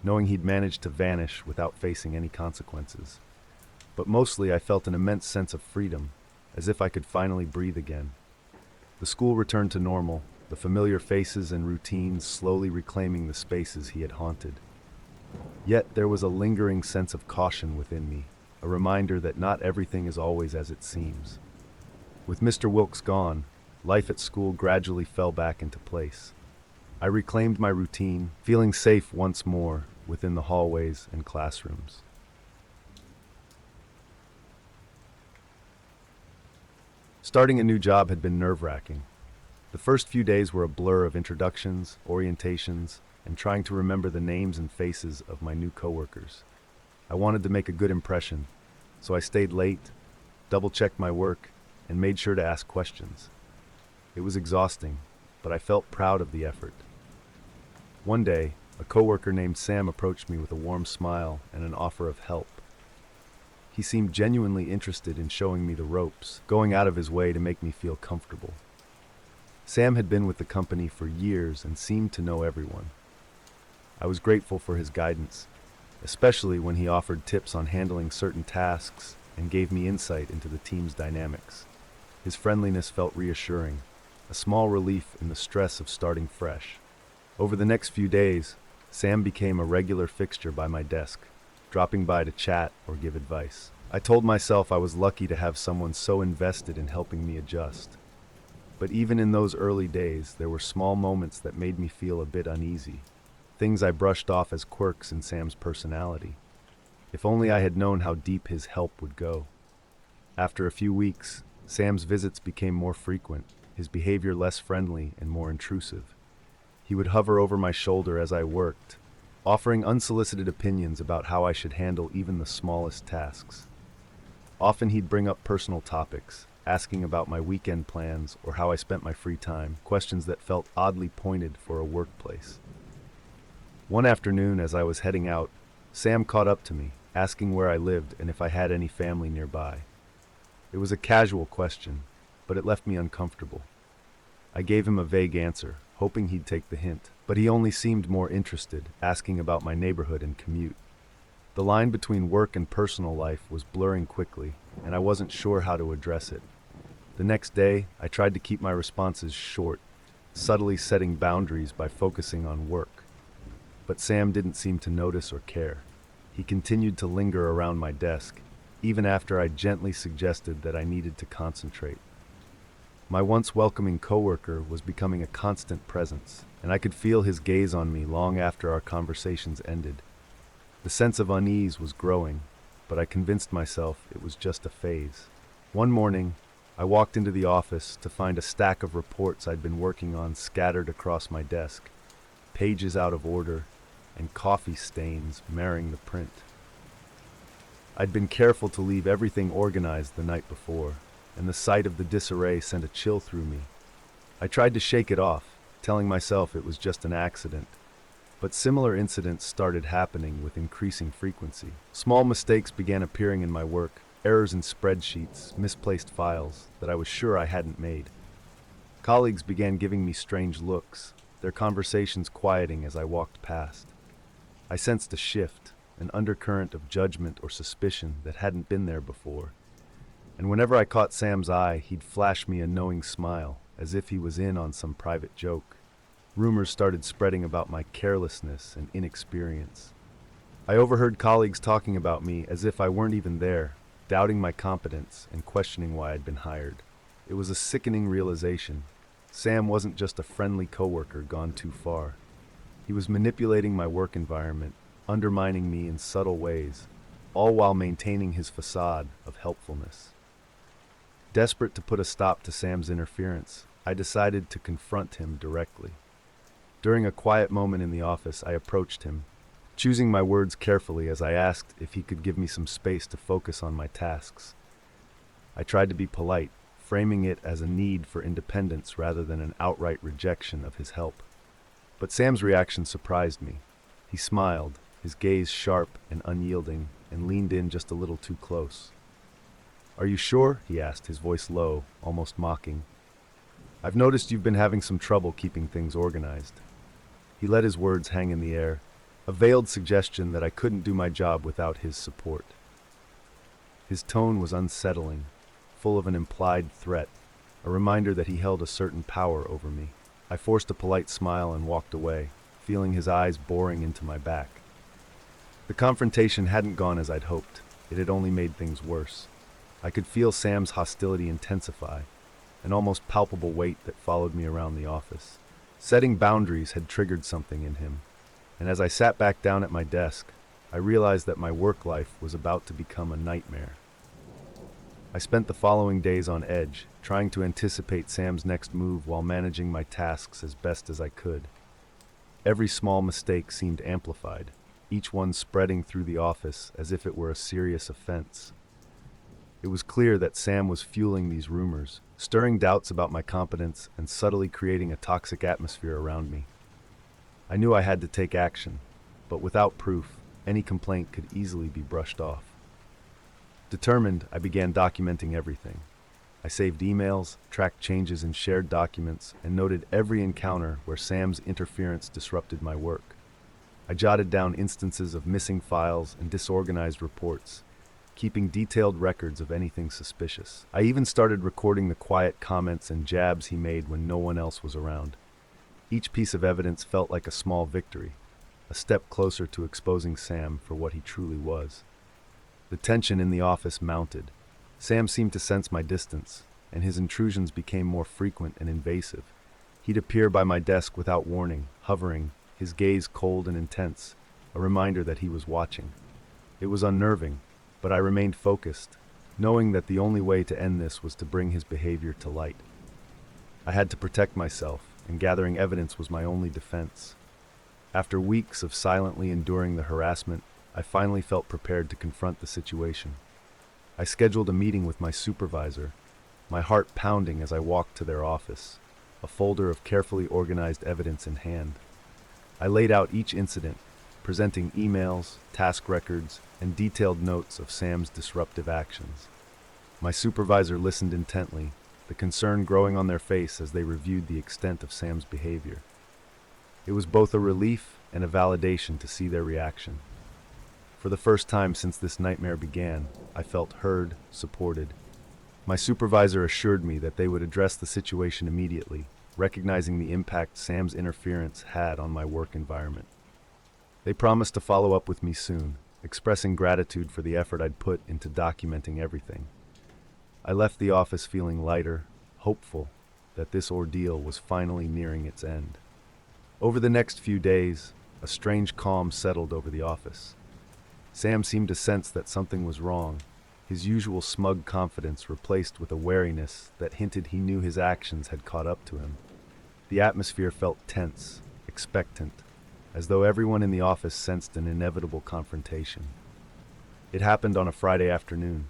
knowing he'd managed to vanish without facing any consequences. But mostly I felt an immense sense of freedom, as if I could finally breathe again. The school returned to normal, the familiar faces and routines slowly reclaiming the spaces he had haunted. Yet there was a lingering sense of caution within me, a reminder that not everything is always as it seems. With Mr. Wilkes gone, life at school gradually fell back into place. I reclaimed my routine, feeling safe once more within the hallways and classrooms. Starting a new job had been nerve-wracking. The first few days were a blur of introductions, orientations, and trying to remember the names and faces of my new coworkers. I wanted to make a good impression, so I stayed late, double-checked my work, and made sure to ask questions. It was exhausting, but I felt proud of the effort. One day, a coworker named Sam approached me with a warm smile and an offer of help. He seemed genuinely interested in showing me the ropes, going out of his way to make me feel comfortable. Sam had been with the company for years and seemed to know everyone. I was grateful for his guidance, especially when he offered tips on handling certain tasks and gave me insight into the team's dynamics. His friendliness felt reassuring, a small relief in the stress of starting fresh. Over the next few days, Sam became a regular fixture by my desk, dropping by to chat or give advice. I told myself I was lucky to have someone so invested in helping me adjust. But even in those early days, there were small moments that made me feel a bit uneasy. Things I brushed off as quirks in Sam's personality. If only I had known how deep his help would go. After a few weeks, Sam's visits became more frequent, his behavior less friendly and more intrusive. He would hover over my shoulder as I worked, offering unsolicited opinions about how I should handle even the smallest tasks. Often he'd bring up personal topics, asking about my weekend plans or how I spent my free time, questions that felt oddly pointed for a workplace. One afternoon, as I was heading out, Sam caught up to me, asking where I lived and if I had any family nearby. It was a casual question, but it left me uncomfortable. I gave him a vague answer, hoping he'd take the hint, but he only seemed more interested, asking about my neighborhood and commute. The line between work and personal life was blurring quickly, and I wasn't sure how to address it. The next day, I tried to keep my responses short, subtly setting boundaries by focusing on work. But Sam didn't seem to notice or care. He continued to linger around my desk, even after I gently suggested that I needed to concentrate. My once welcoming coworker was becoming a constant presence, and I could feel his gaze on me long after our conversations ended. The sense of unease was growing, but I convinced myself it was just a phase. One morning, I walked into the office to find a stack of reports I'd been working on scattered across my desk, pages out of order, and coffee stains marring the print. I'd been careful to leave everything organized the night before, and the sight of the disarray sent a chill through me. I tried to shake it off, telling myself it was just an accident. But similar incidents started happening with increasing frequency. Small mistakes began appearing in my work, errors in spreadsheets, misplaced files that I was sure I hadn't made. Colleagues began giving me strange looks, their conversations quieting as I walked past. I sensed a shift, an undercurrent of judgment or suspicion that hadn't been there before. And whenever I caught Sam's eye, he'd flash me a knowing smile, as if he was in on some private joke. Rumors started spreading about my carelessness and inexperience. I overheard colleagues talking about me as if I weren't even there, doubting my competence and questioning why I'd been hired. It was a sickening realization. Sam wasn't just a friendly coworker gone too far. He was manipulating my work environment, undermining me in subtle ways, all while maintaining his facade of helpfulness. Desperate to put a stop to Sam's interference, I decided to confront him directly. During a quiet moment in the office, I approached him, choosing my words carefully as I asked if he could give me some space to focus on my tasks. I tried to be polite, framing it as a need for independence rather than an outright rejection of his help. But Sam's reaction surprised me. He smiled, his gaze sharp and unyielding, and leaned in just a little too close. "Are you sure?" he asked, his voice low, almost mocking. "I've noticed you've been having some trouble keeping things organized." He let his words hang in the air, a veiled suggestion that I couldn't do my job without his support. His tone was unsettling, full of an implied threat, a reminder that he held a certain power over me. I forced a polite smile and walked away, feeling his eyes boring into my back. The confrontation hadn't gone as I'd hoped. It had only made things worse. I could feel Sam's hostility intensify, an almost palpable weight that followed me around the office. Setting boundaries had triggered something in him, and as I sat back down at my desk, I realized that my work life was about to become a nightmare. I spent the following days on edge, trying to anticipate Sam's next move while managing my tasks as best as I could. Every small mistake seemed amplified, each one spreading through the office as if it were a serious offense. It was clear that Sam was fueling these rumors, stirring doubts about my competence and subtly creating a toxic atmosphere around me. I knew I had to take action, but without proof, any complaint could easily be brushed off. Determined, I began documenting everything. I saved emails, tracked changes in shared documents, and noted every encounter where Sam's interference disrupted my work. I jotted down instances of missing files and disorganized reports, keeping detailed records of anything suspicious. I even started recording the quiet comments and jabs he made when no one else was around. Each piece of evidence felt like a small victory, a step closer to exposing Sam for what he truly was. The tension in the office mounted. Sam seemed to sense my distance, and his intrusions became more frequent and invasive. He'd appear by my desk without warning, hovering, his gaze cold and intense, a reminder that he was watching. It was unnerving, but I remained focused, knowing that the only way to end this was to bring his behavior to light. I had to protect myself, and gathering evidence was my only defense. After weeks of silently enduring the harassment, I finally felt prepared to confront the situation. I scheduled a meeting with my supervisor, my heart pounding as I walked to their office, a folder of carefully organized evidence in hand. I laid out each incident, presenting emails, task records, and detailed notes of Sam's disruptive actions. My supervisor listened intently, the concern growing on their face as they reviewed the extent of Sam's behavior. It was both a relief and a validation to see their reaction. For the first time since this nightmare began, I felt heard, supported. My supervisor assured me that they would address the situation immediately, recognizing the impact Sam's interference had on my work environment. They promised to follow up with me soon, expressing gratitude for the effort I'd put into documenting everything. I left the office feeling lighter, hopeful that this ordeal was finally nearing its end. Over the next few days, a strange calm settled over the office. Sam seemed to sense that something was wrong, his usual smug confidence replaced with a wariness that hinted he knew his actions had caught up to him. The atmosphere felt tense, expectant, as though everyone in the office sensed an inevitable confrontation. It happened on a Friday afternoon.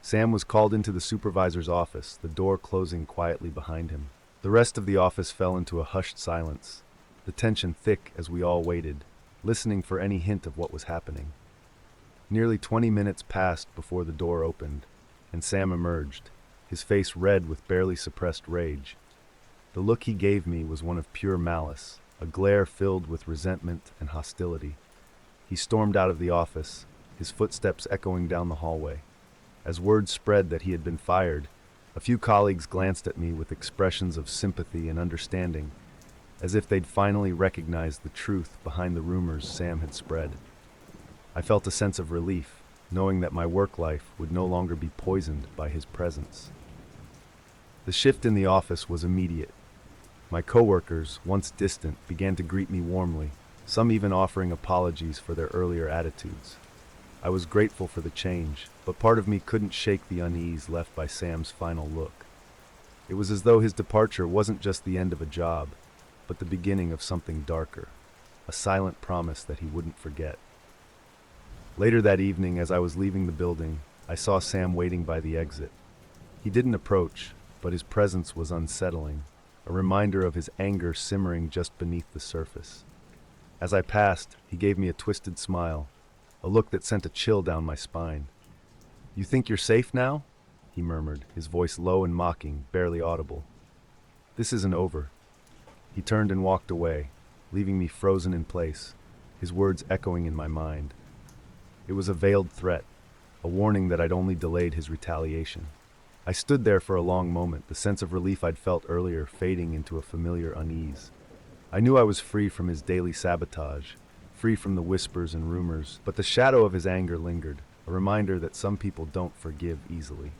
Sam was called into the supervisor's office, the door closing quietly behind him. The rest of the office fell into a hushed silence, the tension thick as we all waited, listening for any hint of what was happening. Nearly 20 minutes passed before the door opened, and Sam emerged, his face red with barely suppressed rage. The look he gave me was one of pure malice, a glare filled with resentment and hostility. He stormed out of the office, his footsteps echoing down the hallway. As word spread that he had been fired, a few colleagues glanced at me with expressions of sympathy and understanding, as if they'd finally recognized the truth behind the rumors Sam had spread. I felt a sense of relief, knowing that my work life would no longer be poisoned by his presence. The shift in the office was immediate. My coworkers, once distant, began to greet me warmly, some even offering apologies for their earlier attitudes. I was grateful for the change, but part of me couldn't shake the unease left by Sam's final look. It was as though his departure wasn't just the end of a job, but the beginning of something darker, a silent promise that he wouldn't forget. Later that evening, as I was leaving the building, I saw Sam waiting by the exit. He didn't approach, but his presence was unsettling, a reminder of his anger simmering just beneath the surface. As I passed, he gave me a twisted smile, a look that sent a chill down my spine. "You think you're safe now?" he murmured, his voice low and mocking, barely audible. "This isn't over." He turned and walked away, leaving me frozen in place, his words echoing in my mind. It was a veiled threat, a warning that I'd only delayed his retaliation. I stood there for a long moment, the sense of relief I'd felt earlier fading into a familiar unease. I knew I was free from his daily sabotage, free from the whispers and rumors, but the shadow of his anger lingered, a reminder that some people don't forgive easily.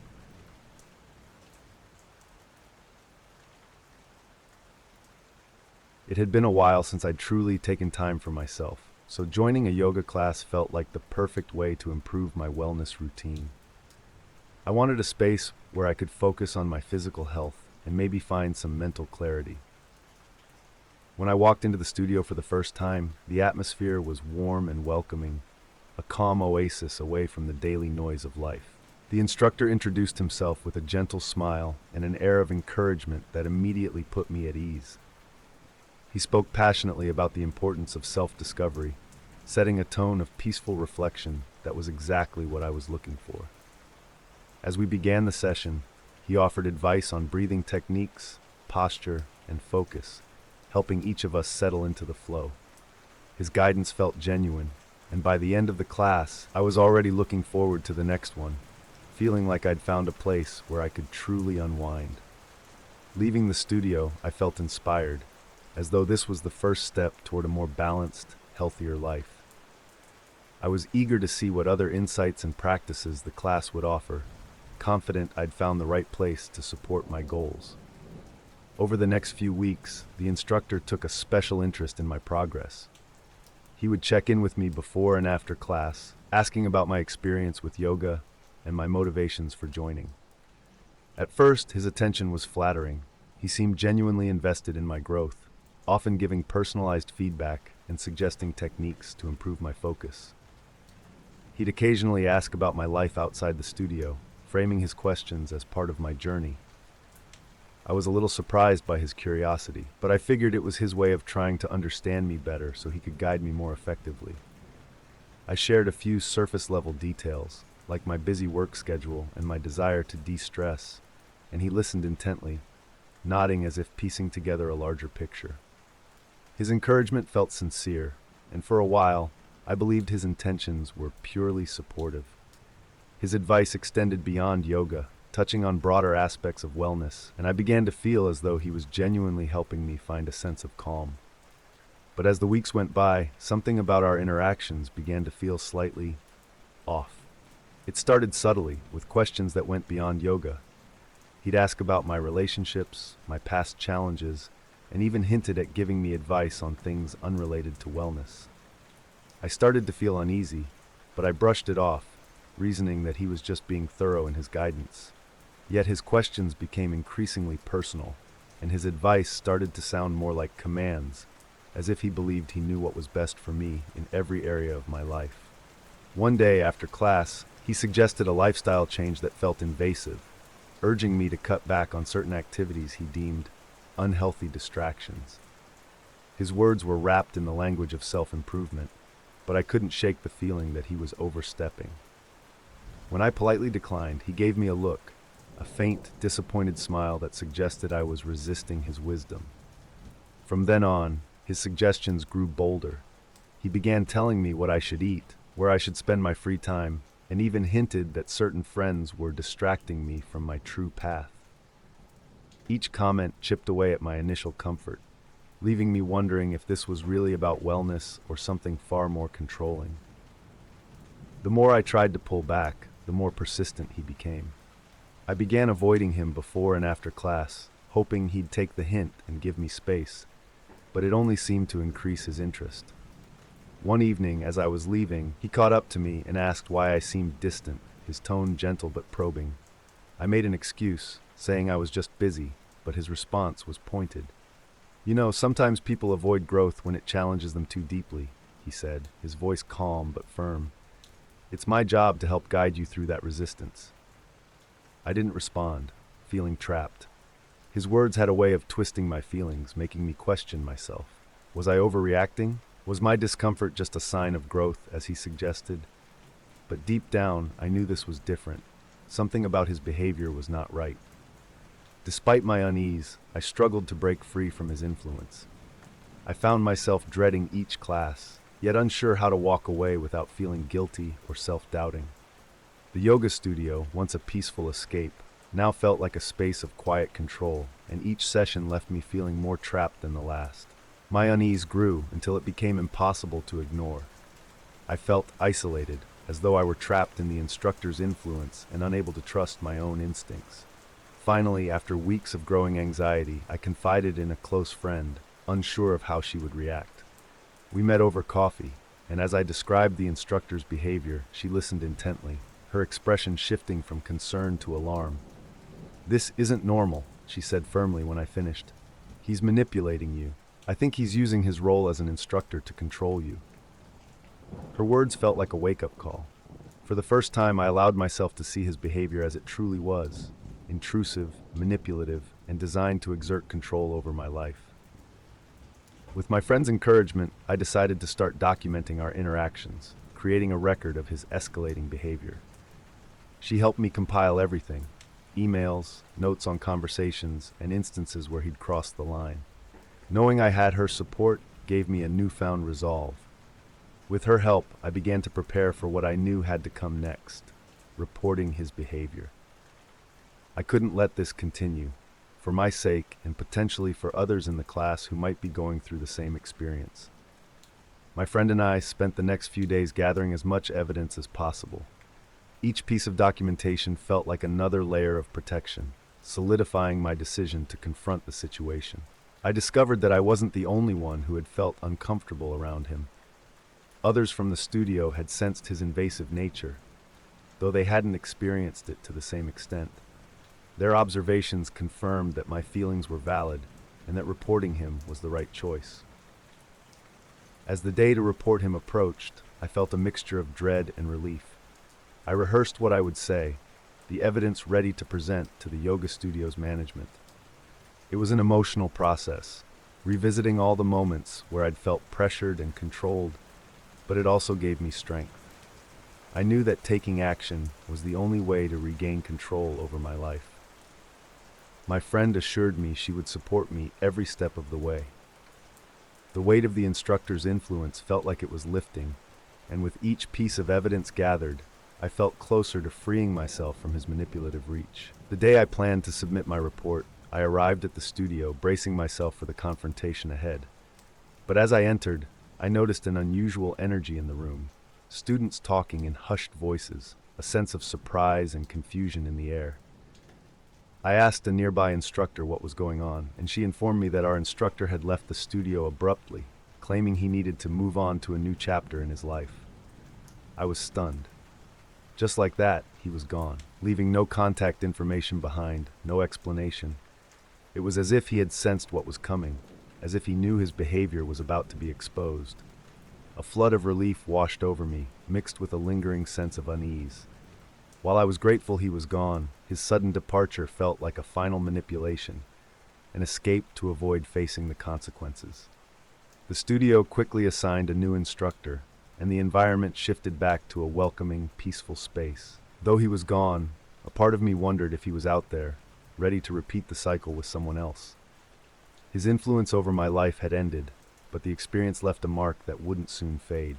It had been a while since I'd truly taken time for myself, so joining a yoga class felt like the perfect way to improve my wellness routine. I wanted a space where I could focus on my physical health and maybe find some mental clarity. When I walked into the studio for the first time, the atmosphere was warm and welcoming, a calm oasis away from the daily noise of life. The instructor introduced himself with a gentle smile and an air of encouragement that immediately put me at ease. He spoke passionately about the importance of self-discovery, setting a tone of peaceful reflection that was exactly what I was looking for. As we began the session, he offered advice on breathing techniques, posture, and focus, helping each of us settle into the flow. His guidance felt genuine, and by the end of the class, I was already looking forward to the next one, feeling like I'd found a place where I could truly unwind. Leaving the studio, I felt inspired, as though this was the first step toward a more balanced, healthier life. I was eager to see what other insights and practices the class would offer, confident I'd found the right place to support my goals. Over the next few weeks, the instructor took a special interest in my progress. He would check in with me before and after class, asking about my experience with yoga and my motivations for joining. At first, his attention was flattering. He seemed genuinely invested in my growth, often giving personalized feedback and suggesting techniques to improve my focus. He'd occasionally ask about my life outside the studio, framing his questions as part of my journey. I was a little surprised by his curiosity, but I figured it was his way of trying to understand me better so he could guide me more effectively. I shared a few surface-level details, like my busy work schedule and my desire to de-stress, and he listened intently, nodding as if piecing together a larger picture. His encouragement felt sincere, and for a while, I believed his intentions were purely supportive. His advice extended beyond yoga, touching on broader aspects of wellness, and I began to feel as though he was genuinely helping me find a sense of calm. But as the weeks went by, something about our interactions began to feel slightly off. It started subtly, with questions that went beyond yoga. He'd ask about my relationships, my past challenges, and even hinted at giving me advice on things unrelated to wellness. I started to feel uneasy, but I brushed it off, reasoning that he was just being thorough in his guidance. Yet his questions became increasingly personal, and his advice started to sound more like commands, as if he believed he knew what was best for me in every area of my life. One day after class, he suggested a lifestyle change that felt invasive, urging me to cut back on certain activities he deemed unhealthy distractions. His words were wrapped in the language of self-improvement, but I couldn't shake the feeling that he was overstepping. When I politely declined, he gave me a look, a faint, disappointed smile that suggested I was resisting his wisdom. From then on, his suggestions grew bolder. He began telling me what I should eat, where I should spend my free time, and even hinted that certain friends were distracting me from my true path. Each comment chipped away at my initial comfort, leaving me wondering if this was really about wellness or something far more controlling. The more I tried to pull back, the more persistent he became. I began avoiding him before and after class, hoping he'd take the hint and give me space, but it only seemed to increase his interest. One evening, as I was leaving, he caught up to me and asked why I seemed distant, his tone gentle but probing. I made an excuse, saying I was just busy, but his response was pointed. "You know, sometimes people avoid growth when it challenges them too deeply," he said, his voice calm but firm. "It's my job to help guide you through that resistance." I didn't respond, feeling trapped. His words had a way of twisting my feelings, making me question myself. Was I overreacting? Was my discomfort just a sign of growth, as he suggested? But deep down, I knew this was different. Something about his behavior was not right. Despite my unease, I struggled to break free from his influence. I found myself dreading each class, yet unsure how to walk away without feeling guilty or self-doubting. The yoga studio, once a peaceful escape, now felt like a space of quiet control, and each session left me feeling more trapped than the last. My unease grew until it became impossible to ignore. I felt isolated, as though I were trapped in the instructor's influence and unable to trust my own instincts. Finally, after weeks of growing anxiety, I confided in a close friend, unsure of how she would react. We met over coffee, and as I described the instructor's behavior, she listened intently, her expression shifting from concern to alarm. "This isn't normal," she said firmly when I finished. "He's manipulating you. I think he's using his role as an instructor to control you." Her words felt like a wake-up call. For the first time, I allowed myself to see his behavior as it truly was: intrusive, manipulative, and designed to exert control over my life. With my friend's encouragement, I decided to start documenting our interactions, creating a record of his escalating behavior. She helped me compile everything: emails, notes on conversations, and instances where he'd crossed the line. Knowing I had her support gave me a newfound resolve. With her help, I began to prepare for what I knew had to come next: reporting his behavior. I couldn't let this continue, for my sake and potentially for others in the class who might be going through the same experience. My friend and I spent the next few days gathering as much evidence as possible. Each piece of documentation felt like another layer of protection, solidifying my decision to confront the situation. I discovered that I wasn't the only one who had felt uncomfortable around him. Others from the studio had sensed his invasive nature, though they hadn't experienced it to the same extent. Their observations confirmed that my feelings were valid and that reporting him was the right choice. As the day to report him approached, I felt a mixture of dread and relief. I rehearsed what I would say, the evidence ready to present to the yoga studio's management. It was an emotional process, revisiting all the moments where I'd felt pressured and controlled, but it also gave me strength. I knew that taking action was the only way to regain control over my life. My friend assured me she would support me every step of the way. The weight of the instructor's influence felt like it was lifting, and with each piece of evidence gathered, I felt closer to freeing myself from his manipulative reach. The day I planned to submit my report, I arrived at the studio, bracing myself for the confrontation ahead. But as I entered, I noticed an unusual energy in the room. Students talking in hushed voices, a sense of surprise and confusion in the air. I asked a nearby instructor what was going on, and she informed me that our instructor had left the studio abruptly, claiming he needed to move on to a new chapter in his life. I was stunned. Just like that, he was gone, leaving no contact information behind, no explanation. It was as if he had sensed what was coming, as if he knew his behavior was about to be exposed. A flood of relief washed over me, mixed with a lingering sense of unease. While I was grateful he was gone, his sudden departure felt like a final manipulation, an escape to avoid facing the consequences. The studio quickly assigned a new instructor, and the environment shifted back to a welcoming, peaceful space. Though he was gone, a part of me wondered if he was out there, ready to repeat the cycle with someone else. His influence over my life had ended, but the experience left a mark that wouldn't soon fade.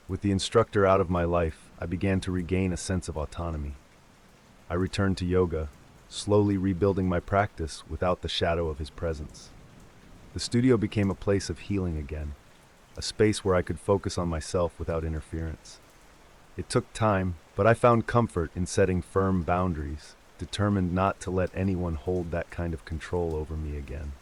With the instructor out of my life, I began to regain a sense of autonomy. I returned to yoga, slowly rebuilding my practice without the shadow of his presence. The studio became a place of healing again, a space where I could focus on myself without interference. It took time, but I found comfort in setting firm boundaries, determined not to let anyone hold that kind of control over me again.